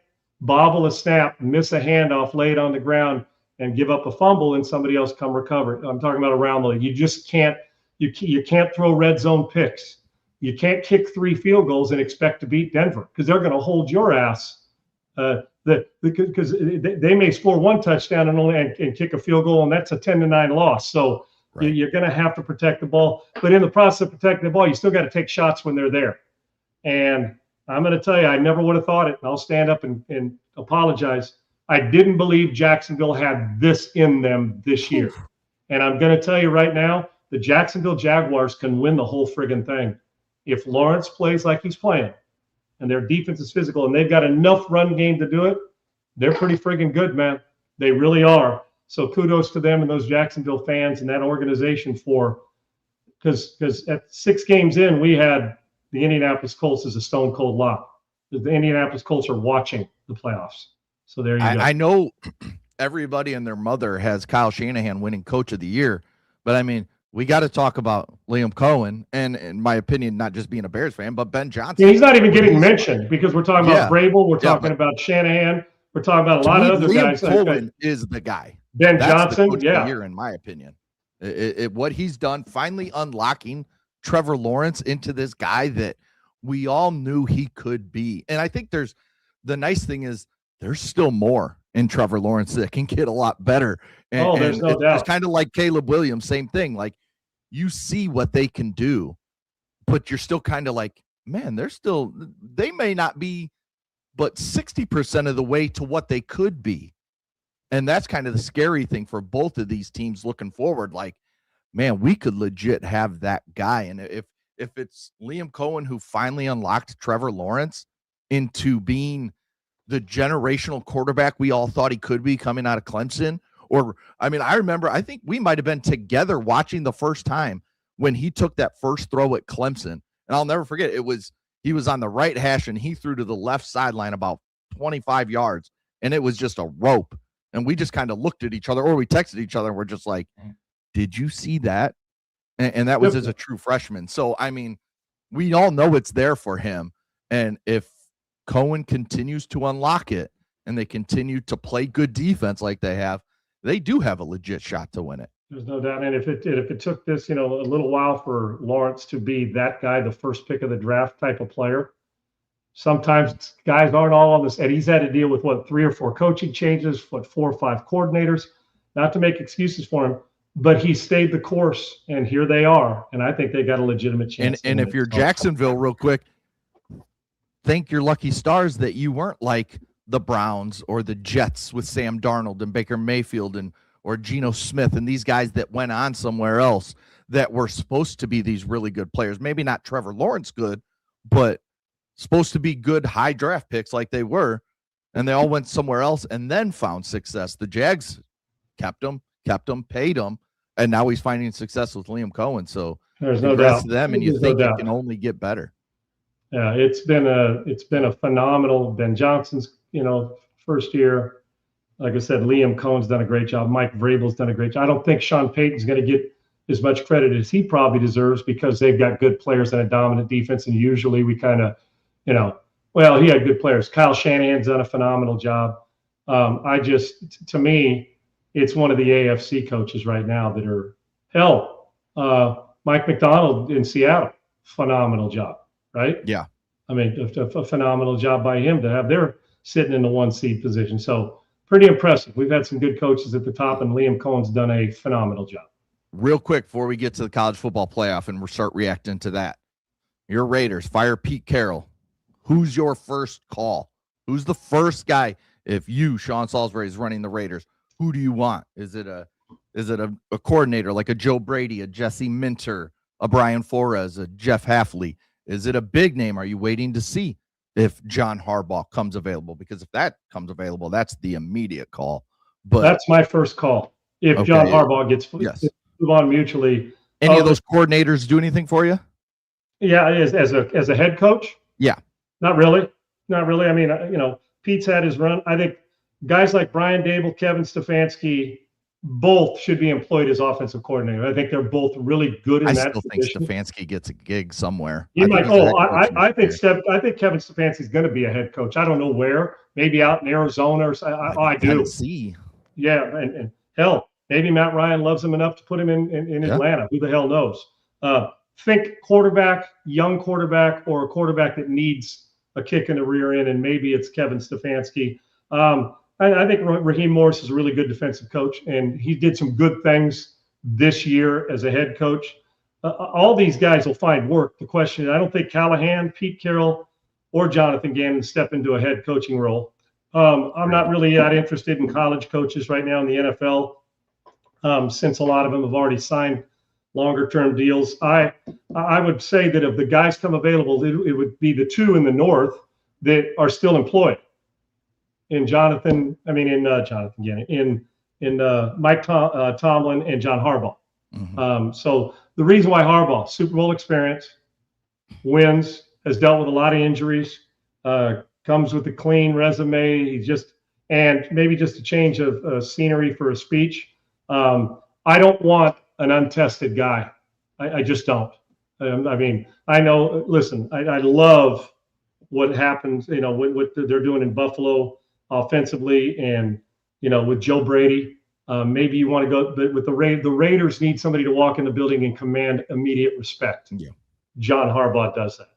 bobble a snap, miss a handoff, lay it on the ground, and give up a fumble and somebody else come recover. I'm talking about around the league. You just can't. You can't throw red zone picks. You can't kick 3 field goals and expect to beat Denver because they're going to hold your ass. Because they may score 1 touchdown and kick a field goal, and that's a 10-9 loss. So. Right. You're going to have to protect the ball. But in the process of protecting the ball, you still got to take shots when they're there. And I'm going to tell you, I never would have thought it. And I'll stand up and apologize. I didn't believe Jacksonville had this in them this year. And I'm going to tell you right now, the Jacksonville Jaguars can win the whole friggin' thing. If Lawrence plays like he's playing and their defense is physical and they've got enough run game to do it, they're pretty friggin' good, man. They really are. So kudos to them and those Jacksonville fans and that organization because at 6 games in, we had the Indianapolis Colts as a stone cold lock. The Indianapolis Colts are watching the playoffs. So there you go. I know everybody and their mother has Kyle Shanahan winning Coach of the Year, but I mean, we got to talk about Liam Cohen and, in my opinion, not just being a Bears fan, but Ben Johnson. Yeah, he's not even getting mentioned because we're talking about Vrabel, we're talking about Shanahan, we're talking about a lot of other guys. Cohen is the guy. Ben Johnson, the coach of the year, in my opinion. What he's done, finally unlocking Trevor Lawrence into this guy that we all knew he could be. And I think the nice thing is there's still more in Trevor Lawrence that can get a lot better. And, there's no doubt. It's kind of like Caleb Williams, same thing. Like you see what they can do, but you're still kind of like, man, they may not be, but 60% of the way to what they could be. And that's kind of the scary thing for both of these teams looking forward. Like, man, we could legit have that guy. And if it's Liam Cohen who finally unlocked Trevor Lawrence into being the generational quarterback we all thought he could be coming out of Clemson, I think we might have been together watching the first time when he took that first throw at Clemson, and I'll never forget, he was on the right hash and he threw to the left sideline about 25 yards, and it was just a rope. And we just kind of looked at each other, or we texted each other, and we're just like, did you see that? And that was as a true freshman. So, I mean, we all know it's there for him. And if Cohen continues to unlock it and they continue to play good defense like they do have a legit shot to win it. There's no doubt. And if it took this, a little while for Lawrence to be that guy, the first pick of the draft type of player, sometimes guys aren't all on this. And he's had to deal with 3 or 4 coaching changes, 4 or 5 coordinators, not to make excuses for him. But he stayed the course, and here they are. And I think they got a legitimate chance. And if you're Jacksonville, real quick, thank your lucky stars that you weren't like the Browns or the Jets with Sam Darnold and Baker Mayfield or Geno Smith and these guys that went on somewhere else that were supposed to be these really good players. Maybe not Trevor Lawrence good, but supposed to be good high draft picks like they were, and they all went somewhere else and then found success. The Jags kept them, paid them. And now he's finding success with Liam Cohen. So there's no doubt to them, and you think it can only get better. Yeah, it's been a phenomenal. Ben Johnson's first year. Like I said, Liam Cohen's done a great job. Mike Vrabel's done a great job. I don't think Sean Payton's going to get as much credit as he probably deserves because they've got good players and a dominant defense. And usually we kind of, well, he had good players. Kyle Shanahan's done a phenomenal job. To me, it's one of the AFC coaches right now that are Mike McDonald in Seattle, phenomenal job, right? Yeah. I mean, a phenomenal job by him to have their sitting in the 1 seed position. So pretty impressive. We've had some good coaches at the top, and Liam Cohen's done a phenomenal job. Real quick before we get to the college football playoff and we'll start reacting to that, your Raiders fire Pete Carroll. Who's your first call? Who's the first guy if you, Sean Salisbury, is running the Raiders? Who do you want? Is it a coordinator like a Joe Brady, a Jesse Minter, a Brian Flores, a Jeff Halfley? Is it a big name? Are you waiting to see if John Harbaugh comes available? Because if that comes available, that's the immediate call. But that's my first call. If John Harbaugh gets move on mutually. Any of those coordinators do anything for you? Yeah, as a head coach? Yeah. Not really. I mean, Pete's had his run. I think guys like Brian Dable, Kevin Stefanski, both should be employed as offensive coordinator. I think they're both really good in that position. I still think Stefanski gets a gig somewhere. I think Kevin Stefanski's going to be a head coach. I don't know where. Maybe out in Arizona. I do. See. Yeah, and hell, maybe Matt Ryan loves him enough to put him in Atlanta. Who the hell knows? Think quarterback, young quarterback, or a quarterback that needs a kick in the rear end, and maybe it's Kevin Stefanski. I think Raheem Morris is a really good defensive coach, and he did some good things this year as a head coach. All these guys will find work. The question is, I don't think Callahan, Pete Carroll, or Jonathan Gannon step into a head coaching role. I'm not really that interested in college coaches right now in the NFL, since a lot of them have already signed longer-term deals. I would say that if the guys come available, it would be the 2 in the North that are still employed. In Jonathan Gannon, in Mike Tomlin and John Harbaugh. Mm-hmm. So the reason why Harbaugh, Super Bowl experience, wins, has dealt with a lot of injuries, comes with a clean resume. And maybe just a change of scenery for a speech. I don't want an untested guy. I just don't. I know. Listen, I love what happens. What they're doing in Buffalo offensively, and with Joe Brady. Maybe you want to go, but with the Raiders need somebody to walk in the building and command immediate respect. Yeah. John Harbaugh does that.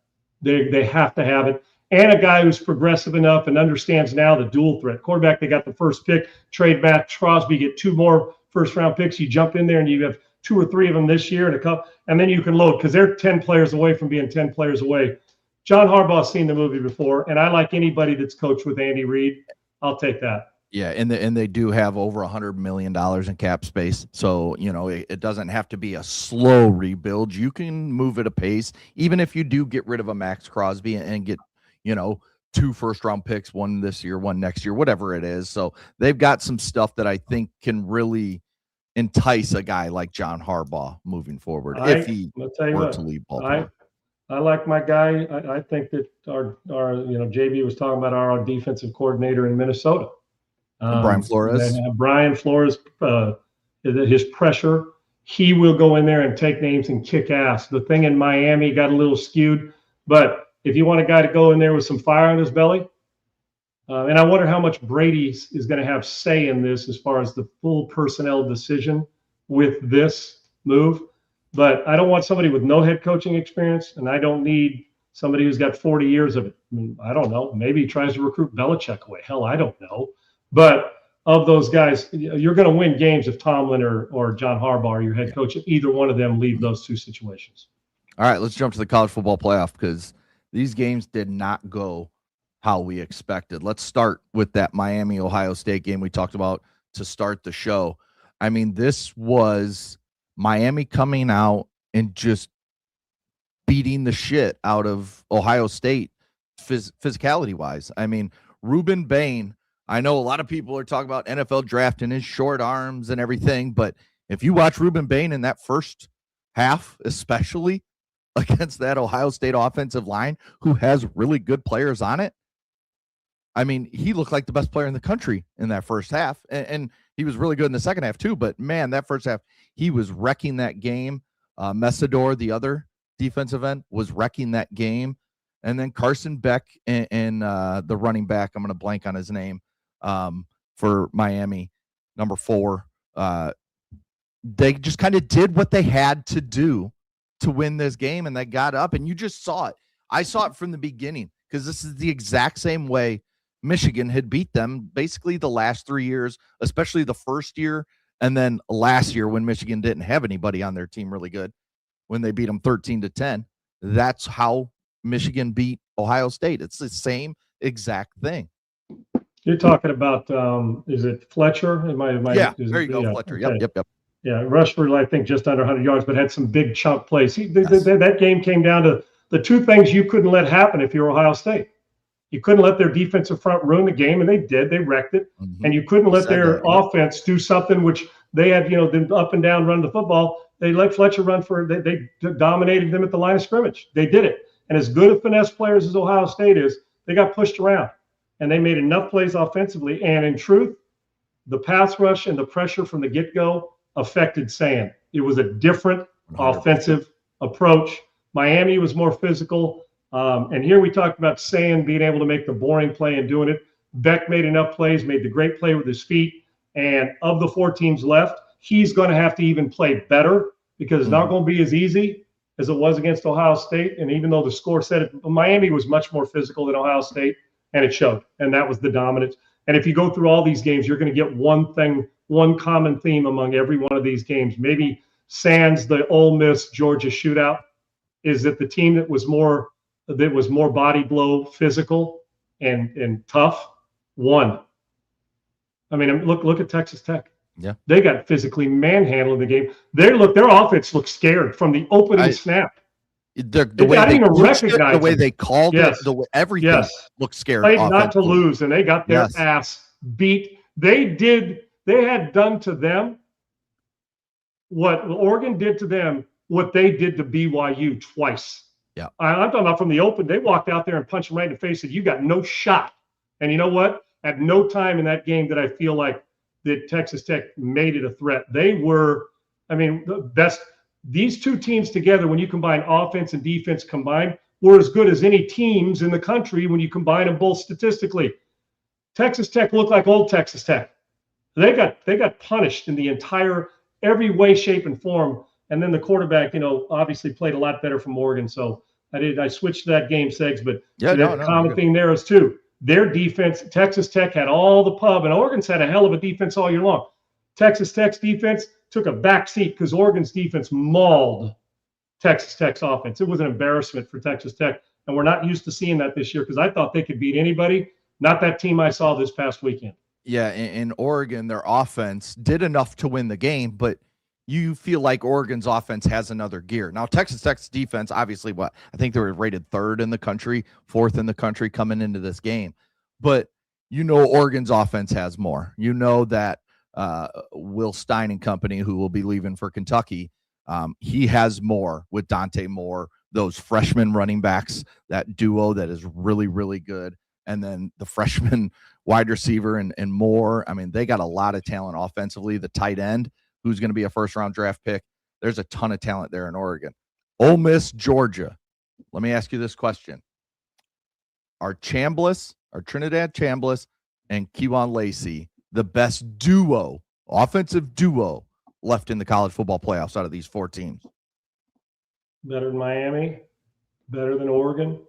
They have to have it. And a guy who's progressive enough and understands now the dual threat. Quarterback, they got the first pick, trade Matt Crosby, get 2 more first-round picks. You jump in there and you have 2 or 3 of them this year and a couple, and then you can load because they're 10 players away from being 10 players away. John Harbaugh's seen the movie before, and I like anybody that's coached with Andy Reid. I'll take that. Yeah, and they do have over $100 million in cap space, so it doesn't have to be a slow rebuild. You can move at a pace, even if you do get rid of a Max Crosby and get 2 first-round picks, 1 this year, 1 next year, whatever it is. So they've got some stuff that I think can really entice a guy like John Harbaugh moving forward if he I'll tell you were what, to leave Baltimore? I like my guy. I think that our JB was talking about our defensive coordinator in Minnesota. Brian Flores. Brian Flores, his pressure, he will go in there and take names and kick ass. The thing in Miami got a little skewed, but if you want a guy to go in there with some fire on his belly, and I wonder how much Brady is going to have say in this as far as the full personnel decision with this move. But I don't want somebody with no head coaching experience, and I don't need somebody who's got 40 years of it. I mean, I don't know. Maybe he tries to recruit Belichick away. Hell, I don't know. But of those guys, you're going to win games if Tomlin or John Harbaugh are your head coach. If either one of them leave those two situations. All right, let's jump to the college football playoff because these games did not go how we expected. Let's start with that Miami-Ohio State game we talked about to start the show. I mean, this was Miami coming out and just beating the shit out of Ohio State physicality-wise. I mean, Ruben Bain, I know a lot of people are talking about NFL draft and his short arms and everything, but if you watch Ruben Bain in that first half, especially against that Ohio State offensive line, who has really good players on it, I mean, he looked like the best player in the country in that first half, and he was really good in the second half too. But man, that first half, he was wrecking that game. Messidor, the other defensive end, was wrecking that game. And then Carson Beck and the running back, I'm going to blank on his name, for Miami, number 4. They just kind of did what they had to do to win this game, and they got up, and you just saw it. I saw it from the beginning because this is the exact same way Michigan had beat them basically the last 3 years, especially the first year, and then last year when Michigan didn't have anybody on their team really good, when they beat them 13-10. That's how Michigan beat Ohio State. It's the same exact thing. You're talking about, is it Fletcher? There you go, Fletcher. Okay. Yep. Yeah, rushed for, I think, just under 100 yards, but had some big chunk plays. That game came down to the two things you couldn't let happen if you're Ohio State. You couldn't let their defensive front ruin the game, and they did. They wrecked it. Mm-hmm. And you couldn't let their offense do something which they had, them up and down run the football. They let Fletcher run they dominated them at the line of scrimmage. They did it. And as good of finesse players as Ohio State is, they got pushed around. And they made enough plays offensively. And in truth, the pass rush and the pressure from the get-go affected Sand. It was a different 100%. Offensive approach. Miami was more physical. And here we talked about Sand being able to make the boring play and doing it. Beck made enough plays, made the great play with his feet. And of the 4 teams left, he's going to have to even play better because it's not going to be as easy as it was against Ohio State. And even though the score said it, Miami was much more physical than Ohio State, and it showed. And that was the dominance. And if you go through all these games, you're going to get one common theme among every one of these games. Maybe sans the Ole Miss Georgia shootout, is that the team that was more body blow, physical, and tough won. I mean, look at Texas Tech. Yeah, they got physically manhandled in the game. Their offense looked scared from the opening snap. The way I they didn't even recognize the way they called it, everything looked scared. Played not to lose, and they got their ass beat. They had done to them what Oregon did to them, what they did to BYU twice. Yeah, I'm talking about from the open. They walked out there and punched them right in the face. Said, "You got no shot." And you know what? At no time in that game did I feel like that Texas Tech made it a threat. They were, the best. These two teams together, when you combine offense and defense combined, were as good as any teams in the country when you combine them both statistically. Texas Tech looked like old Texas Tech. They got punished in the entire every way, shape, and form. And then the quarterback, obviously played a lot better from Oregon. So I switched to that game, Segs, but the common thing there is too. Their defense, Texas Tech had all the pub, and Oregon's had a hell of a defense all year long. Texas Tech's defense took a back seat because Oregon's defense mauled Texas Tech's offense. It was an embarrassment for Texas Tech, and we're not used to seeing that this year because I thought they could beat anybody, not that team I saw this past weekend. Yeah, in Oregon, their offense did enough to win the game, but you feel like Oregon's offense has another gear. Now, Texas Tech's defense, obviously, I think they were rated 3rd in the country, 4th in the country coming into this game. But Oregon's offense has more. You know that Will Stein and company, who will be leaving for Kentucky. He has more with Dante Moore, those freshman running backs, that duo that is really, really good. And then the freshman wide receiver and Moore. I mean, they got a lot of talent offensively. The tight end, who's going to be a first-round draft pick. There's a ton of talent there in Oregon. Ole Miss, Georgia. Let me ask you this question. Are Trinidad Chambliss and Kewan Lacey the best duo, offensive duo, left in the college football playoffs out of these 4 teams? Better than Miami, better than Oregon.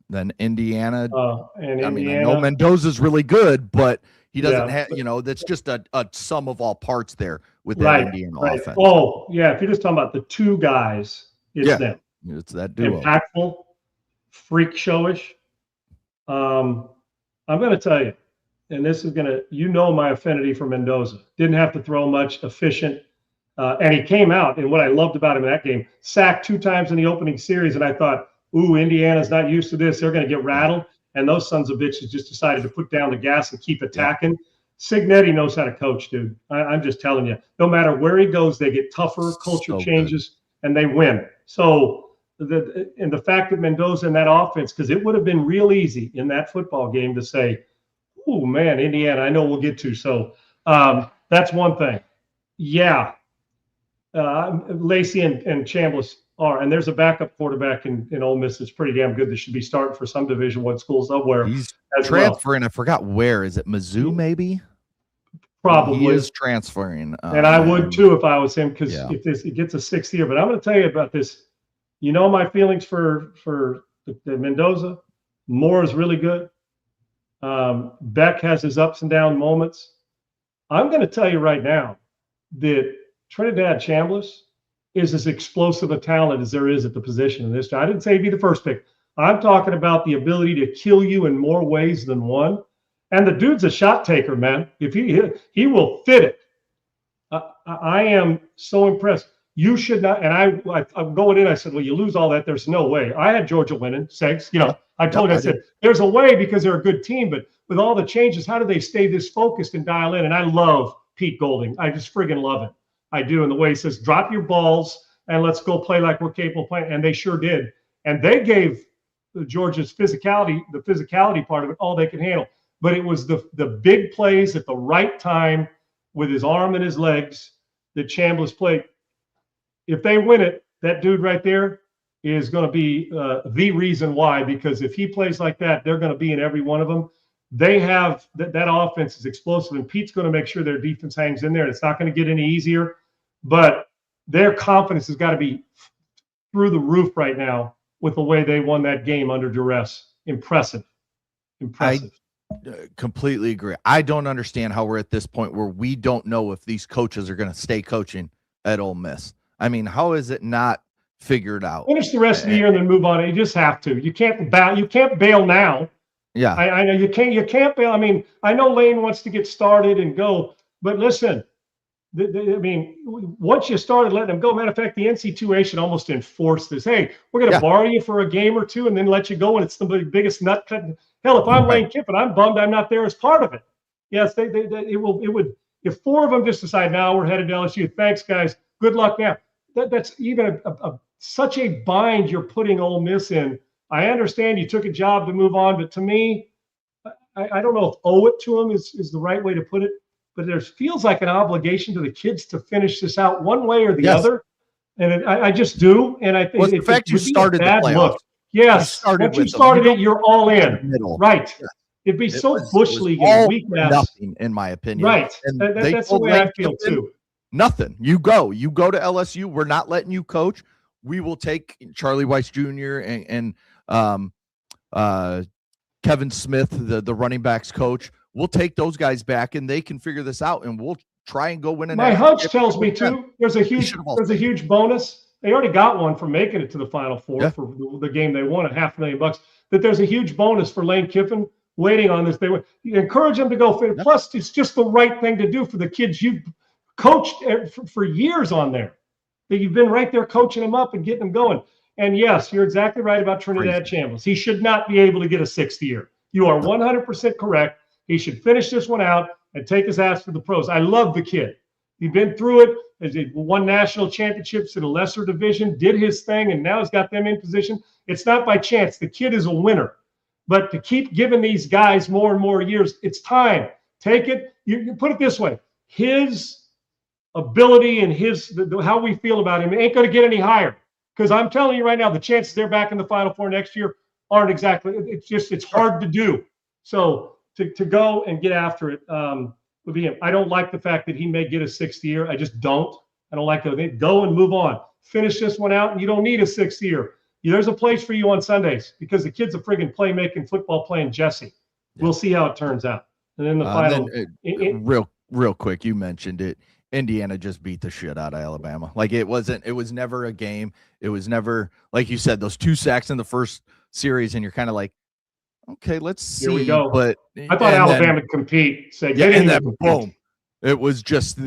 Then Indiana. And I mean, I know Mendoza's really good, but he doesn't have, that's just a sum of all parts there with that Indiana offense. Oh, yeah. If you're just talking about the 2 guys, it's them. It's that duo. Impactful, freak showish. I'm going to tell you, and this is going to, my affinity for Mendoza. Didn't have to throw much, efficient. And he came out, and what I loved about him in that game, sacked 2 times in the opening series, and I thought, ooh, Indiana's not used to this. They're going to get rattled. And those sons of bitches just decided to put down the gas and keep attacking. Signetti knows how to coach, dude. I'm just telling you. No matter where he goes, they get tougher, culture changes, and they win. So, the fact that Mendoza in that offense, because it would have been real easy in that football game to say, oh, man, Indiana, I know we'll get to. So that's one thing. Yeah. Lacey and Chambliss are, and there's a backup quarterback in Ole Miss that's pretty damn good that should be starting for some Division I schools somewhere. He's transferring. I forgot where. Is it Mizzou, maybe? Probably. He is transferring. And I would, too, if I was him, because if it gets a 6th year. But I'm going to tell you about this. You know my feelings for the Mendoza. Moore is really good. Beck has his ups and down moments. I'm going to tell you right now that Trinidad Chambliss is as explosive a talent as there is at the position in this. I didn't say he'd be the first pick. I'm talking about the ability to kill you in more ways than one. And the dude's a shot taker, man. If he will fit it. I am so impressed. You should not. And I'm going in. I said, well, you lose all that. There's no way. I had Georgia winning 6. I told you, I said, there's a way because they're a good team. But with all the changes, how do they stay this focused and dial in? And I love Pete Golding. I just friggin' love it. I do. And the way he says, drop your balls and let's go play like we're capable of playing. And they sure did. And they gave Georgia's physicality, the physicality part of it, all they could handle. But it was the big plays at the right time with his arm and his legs that Chambliss played. If they win it, that dude right there is going to be the reason why, because if he plays like that, they're going to be in every one of them. They have that offense is explosive, and Pete's going to make sure their defense hangs in there. It's not going to get any easier, but their confidence has got to be through the roof right now with the way they won that game under duress. Impressive. I completely agree. I don't understand how we're at this point where we don't know if these coaches are going to stay coaching at Ole Miss. I mean, how is it not figured out? Finish the rest of the year and then move on. You just have to. You can't bail now. Yeah, I know you can't bail. I mean, I know Lane wants to get started and go, but listen, I mean, once you started letting them go, matter of fact, the NC2A should almost enforce this. Hey, we're going to borrow you for a game or 2 and then let you go, and it's the biggest nut cut. Hell, if I'm Lane Kiffin, I'm bummed I'm not there as part of it. Yes, it would. If 4 of them just decide, now we're headed to LSU. Thanks, guys. Good luck now. That's even such a bind you're putting Ole Miss in. I understand you took a job to move on, but to me, I don't know if owe it to them is the right way to put it, but there feels like an obligation to the kids to finish this out one way or the other. And I just do. And I think the fact you started the playoffs. Yes. Once you started it, you're all in. Right. Yeah. It'd be so Bush League and weak ass. Nothing, in my opinion. Right. That's the way I feel too. Nothing. You go to LSU. We're not letting you coach. We will take Charlie Weiss Jr. and Kevin Smith, the running backs coach. We'll take those guys back, and they can figure this out, and we'll try and go win. My hunch tells me too. There's a huge bonus. They already got one for making it to the Final Four for the game they won at $500,000. That there's a huge bonus for Lane Kiffin waiting on this. They would encourage them to go. Plus, it's just the right thing to do for the kids you've coached for years on there. That you've been right there coaching them up and getting them going. And yes, you're exactly right about Trinidad Chambliss. He should not be able to get a 6th year. You are 100% correct. He should finish this one out, and take his ass to the pros. I love the kid. He's been through it. He won national championships in a lesser division, did his thing, and now he's got them in position. It's not by chance. The kid is a winner. But to keep giving these guys more and more years, it's time. Take it. You put it this way. His ability and how we feel about him ain't going to get any higher. Because I'm telling you right now, the chances they're back in the Final Four next year aren't exactly. It's hard to do. So to go and get after it would be him. I don't like the fact that he may get a 6th year. I just don't. I don't like it. Go and move on. Finish this one out, and you don't need a 6th year. There's a place for you on Sundays because the kid's a friggin' playmaking football playing Jesse. Yeah. We'll see how it turns out. And then the final. Real quick, you mentioned it. Indiana just beat the shit out of Alabama. Like it was never a game. It was never, like you said, those 2 sacks in the first series, and you're kind of like, okay, let's see. Here we go. But I thought Alabama would compete. And then boom. It was just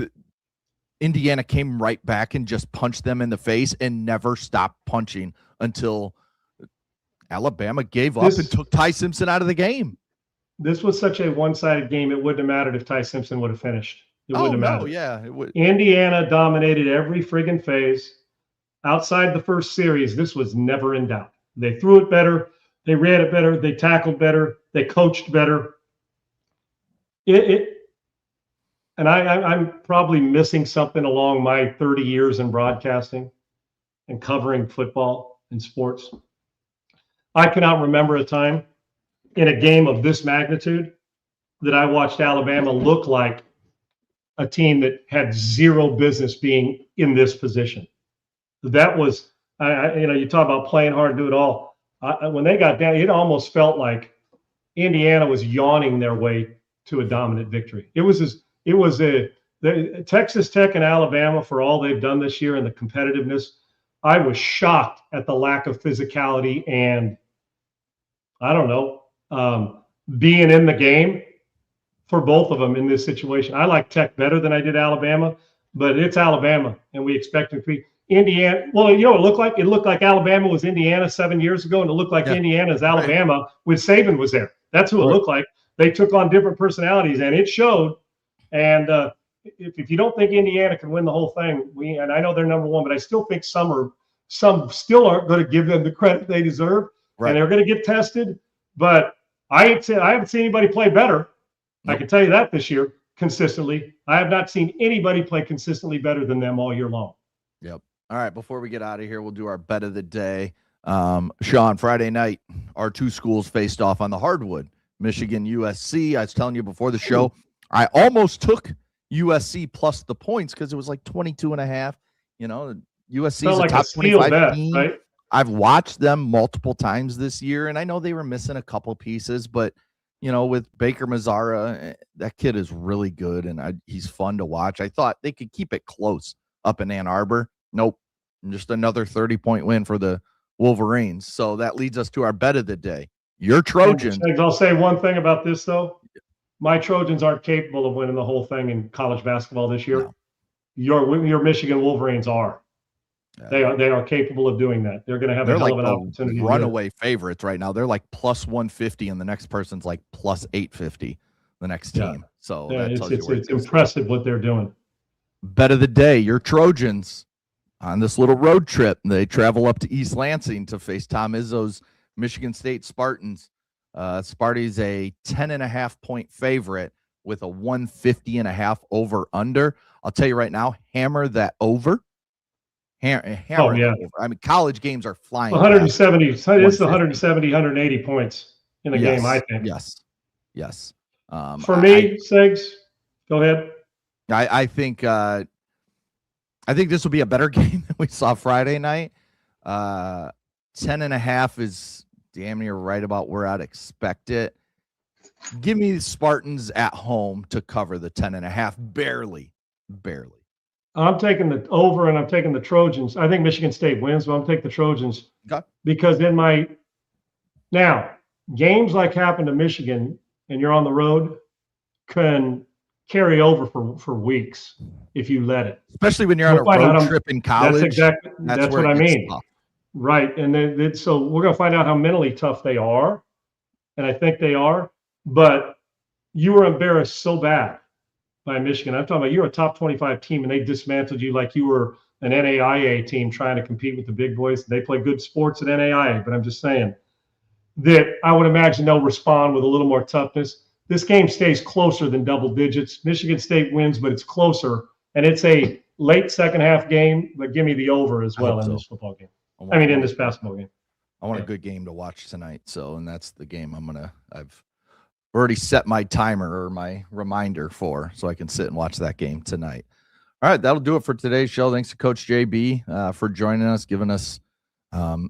Indiana came right back and just punched them in the face and never stopped punching until Alabama gave up and took Ty Simpson out of the game. This was such a one-sided game. It wouldn't have mattered if Ty Simpson would have finished. It wouldn't have mattered. Yeah, it would. Indiana dominated every friggin' phase. Outside the first series, this was never in doubt. They threw it better. They ran it better. They tackled better. They coached better. And I'm probably missing something along my 30 years in broadcasting and covering football and sports. I cannot remember a time in a game of this magnitude that I watched Alabama look like a team that had zero business being in this position. That was, you talk about playing hard, do it all. When they got down, it almost felt like Indiana was yawning their way to a dominant victory. Texas Tech and Alabama, for all they've done this year and the competitiveness, I was shocked at the lack of physicality and, I don't know, being in the game for both of them in this situation. I like Tech better than I did Alabama, but it's Alabama, and we expect them to be Indiana. Well, you know what it looked like? It looked like Alabama was Indiana 7 years ago, and it looked like Indiana is Alabama when Saban was there. That's who it looked like. They took on different personalities, and it showed. And if you don't think Indiana can win the whole thing, and I know they're number one, but I still think some still aren't going to give them the credit they deserve, and they're going to get tested. But I haven't seen anybody play better. Nope. I can tell you that this year consistently. I have not seen anybody play consistently better than them all year long. Yep. All right, before we get out of here, we'll do our bet of the day. Sean, Friday night, our 2 schools faced off on the hardwood. Michigan, USC. I was telling you before the show, I almost took USC plus the points because it was like 22.5. USC is a top 25 team. Right? I've watched them multiple times this year, and I know they were missing a couple pieces, but with Baker Mazzara, that kid is really good, and he's fun to watch. I thought they could keep it close up in Ann Arbor. Nope. Just another 30-point win for the Wolverines. So that leads us to our bet of the day. Your Trojans. I'll say one thing about this, though. My Trojans aren't capable of winning the whole thing in college basketball this year. No. Your Michigan Wolverines are. Yeah. They are capable of doing that. They're going to have a hell of an opportunity. Runaway favorites right now. They're like plus 150, and the next person's like plus 850. The next team. Yeah. So it's impressive what they're doing. Bet of the day. Your Trojans on this little road trip. They travel up to East Lansing to face Tom Izzo's Michigan State Spartans. Sparty's a 10.5 point favorite with a 150.5 over under. I'll tell you right now, hammer that over. Hammer over. I mean, college games are flying. 170. It's 170, 180 points in the game, I think. Yes. For me, Segs, go ahead. I think this will be a better game than we saw Friday night. 10.5 is damn near right about where I'd expect it. Give me the Spartans at home to cover the 10.5. Barely. I'm taking the over, and I'm taking the Trojans. I think Michigan State wins, but I'm taking the Trojans because now games like happened to Michigan, and you're on the road, can carry over for weeks if you let it. Especially when you're on a road trip in college. That's what I mean. Tough. Right, and so we're going to find out how mentally tough they are, and I think they are. But you were embarrassed so bad by Michigan. I'm talking about you're a top 25 team and they dismantled you like you were an NAIA team trying to compete with the big boys. They play good sports at NAIA, but I'm just saying that I would imagine they'll respond with a little more toughness. This game stays closer than double digits. Michigan State wins, but it's closer, and it's a late second half game, but give me the over as well in this football game. In this basketball game. I want a good game to watch tonight. And that's the game I've already set my timer or my reminder for, so I can sit and watch that game tonight. All right, that'll do it for today's show. Thanks to Coach JB for joining us, giving us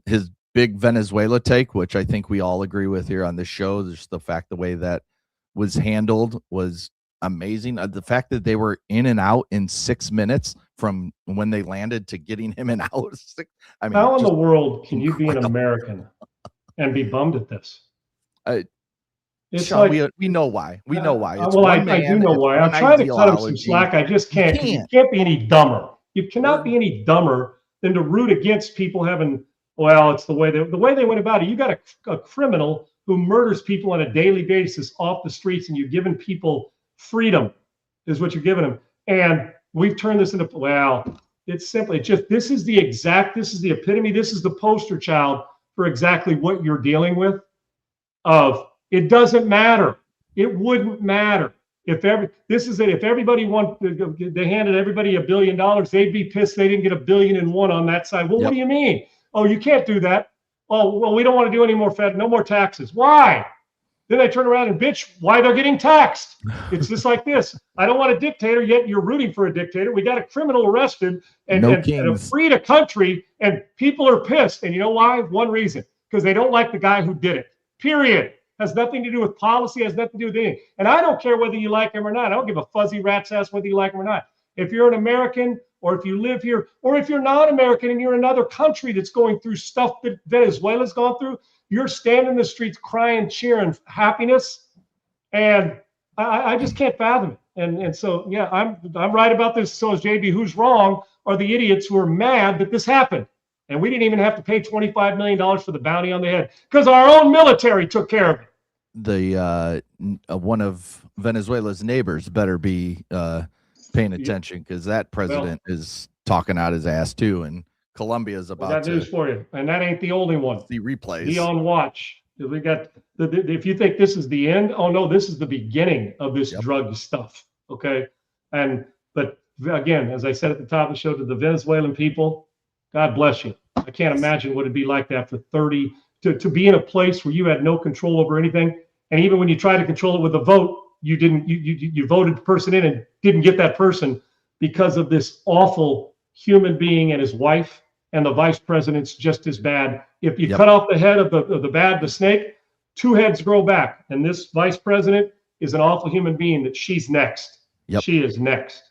his big Venezuela take, which I think we all agree with here on this show. Just the fact the way that was handled was amazing. The fact that they were in and out in 6 minutes from when they landed to getting him and out. How in the world can you be an American and be bummed at this? It's Sean, like, we know why. We know why. It's I do know why. I'm trying to cut him some slack. I just can't. You can't be any dumber. You cannot be any dumber than to root against people having. Well, it's the way they went about it. You got a criminal who murders people on a daily basis off the streets, and you're giving people freedom, is what you're giving them. And we've turned this into, it's simply just, this is the epitome, this is the poster child for exactly what you're dealing with. It doesn't matter. It wouldn't matter. If everybody they handed everybody $1 billion, they'd be pissed they didn't get $1 billion and one on that side. Well, What do you mean? Oh, you can't do that. Oh, well, we don't want to do any more no more taxes. Why? Then they turn around and bitch why they're getting taxed. It's just like this. I don't want a dictator, yet you're rooting for a dictator. We got a criminal arrested and freed a country, and people are pissed. And you know why? One reason, because they don't like the guy who did it. Period. Has nothing to do with policy, has nothing to do with anything. And I don't care whether you like him or not. I don't give a fuzzy rat's ass whether you like him or not. If you're an American, or if you live here, or if you're not American and you're in another country that's going through stuff that Venezuela's gone through, you're standing in the streets crying, cheering, happiness. And I just can't fathom it. And so, yeah, I'm right about this. So is JB. Who's wrong are the idiots who are mad that this happened. And we didn't even have to pay $25 million for the bounty on the head because our own military took care of it. The one of Venezuela's neighbors better be paying attention, because that president is talking out his ass too, and Colombia's about got news for you, and that ain't the only one. The replays. Be on watch. We got if you think this is the end, oh no, this is the beginning of this drug stuff. Okay, but again, as I said at the top of the show, to the Venezuelan people, God bless you. I can't imagine what it'd be like that for 30 to be in a place where you had no control over anything, and even when you tried to control it with a vote, you didn't. You voted the person in and didn't get that person because of this awful human being and his wife, and the vice president's just as bad. If you cut off the head of the snake, 2 heads grow back, and this vice president is an awful human being. That she's next. She is next.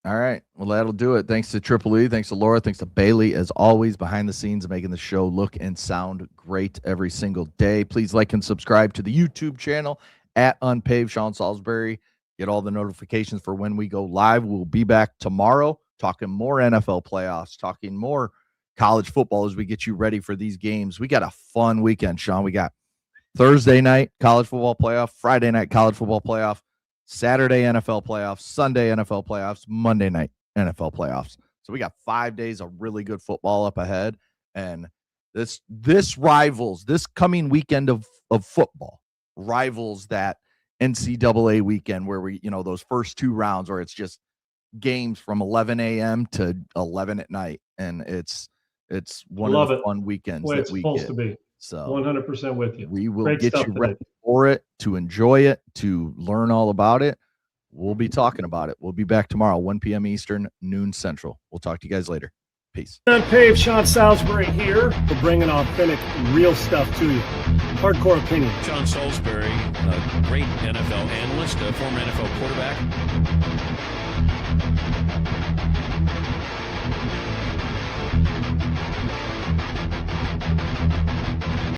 All right. Well, that'll do it. Thanks to Triple E. Thanks to Laura. Thanks to Bailey, as always, behind the scenes, making the show look and sound great every single day. Please like and subscribe to the YouTube channel at Unpaved Sean Salisbury. Get all the notifications for when we go live. We'll be back tomorrow talking more NFL playoffs, talking more college football as we get you ready for these games. We got a fun weekend, Sean. We got Thursday night college football playoff, Friday night college football playoff, Saturday NFL playoffs, Sunday NFL playoffs, Monday night NFL playoffs. So we got 5 days of really good football up ahead. And this rivals, this coming weekend of football rivals that NCAA weekend where we, those first 2 rounds where it's just games from 11 a.m. to 11 at night. And it's one of the fun weekends that we get. To be. So 100% with you. We will get you ready for it, to enjoy it, to learn all about it. We'll be talking about it. We'll be back tomorrow, 1 p.m. Eastern, noon Central. We'll talk to you guys later. Peace. Unpaved, Sean Salisbury here for bringing authentic, real stuff to you. Hardcore opinion. Sean Salisbury, a great NFL analyst, a former NFL quarterback.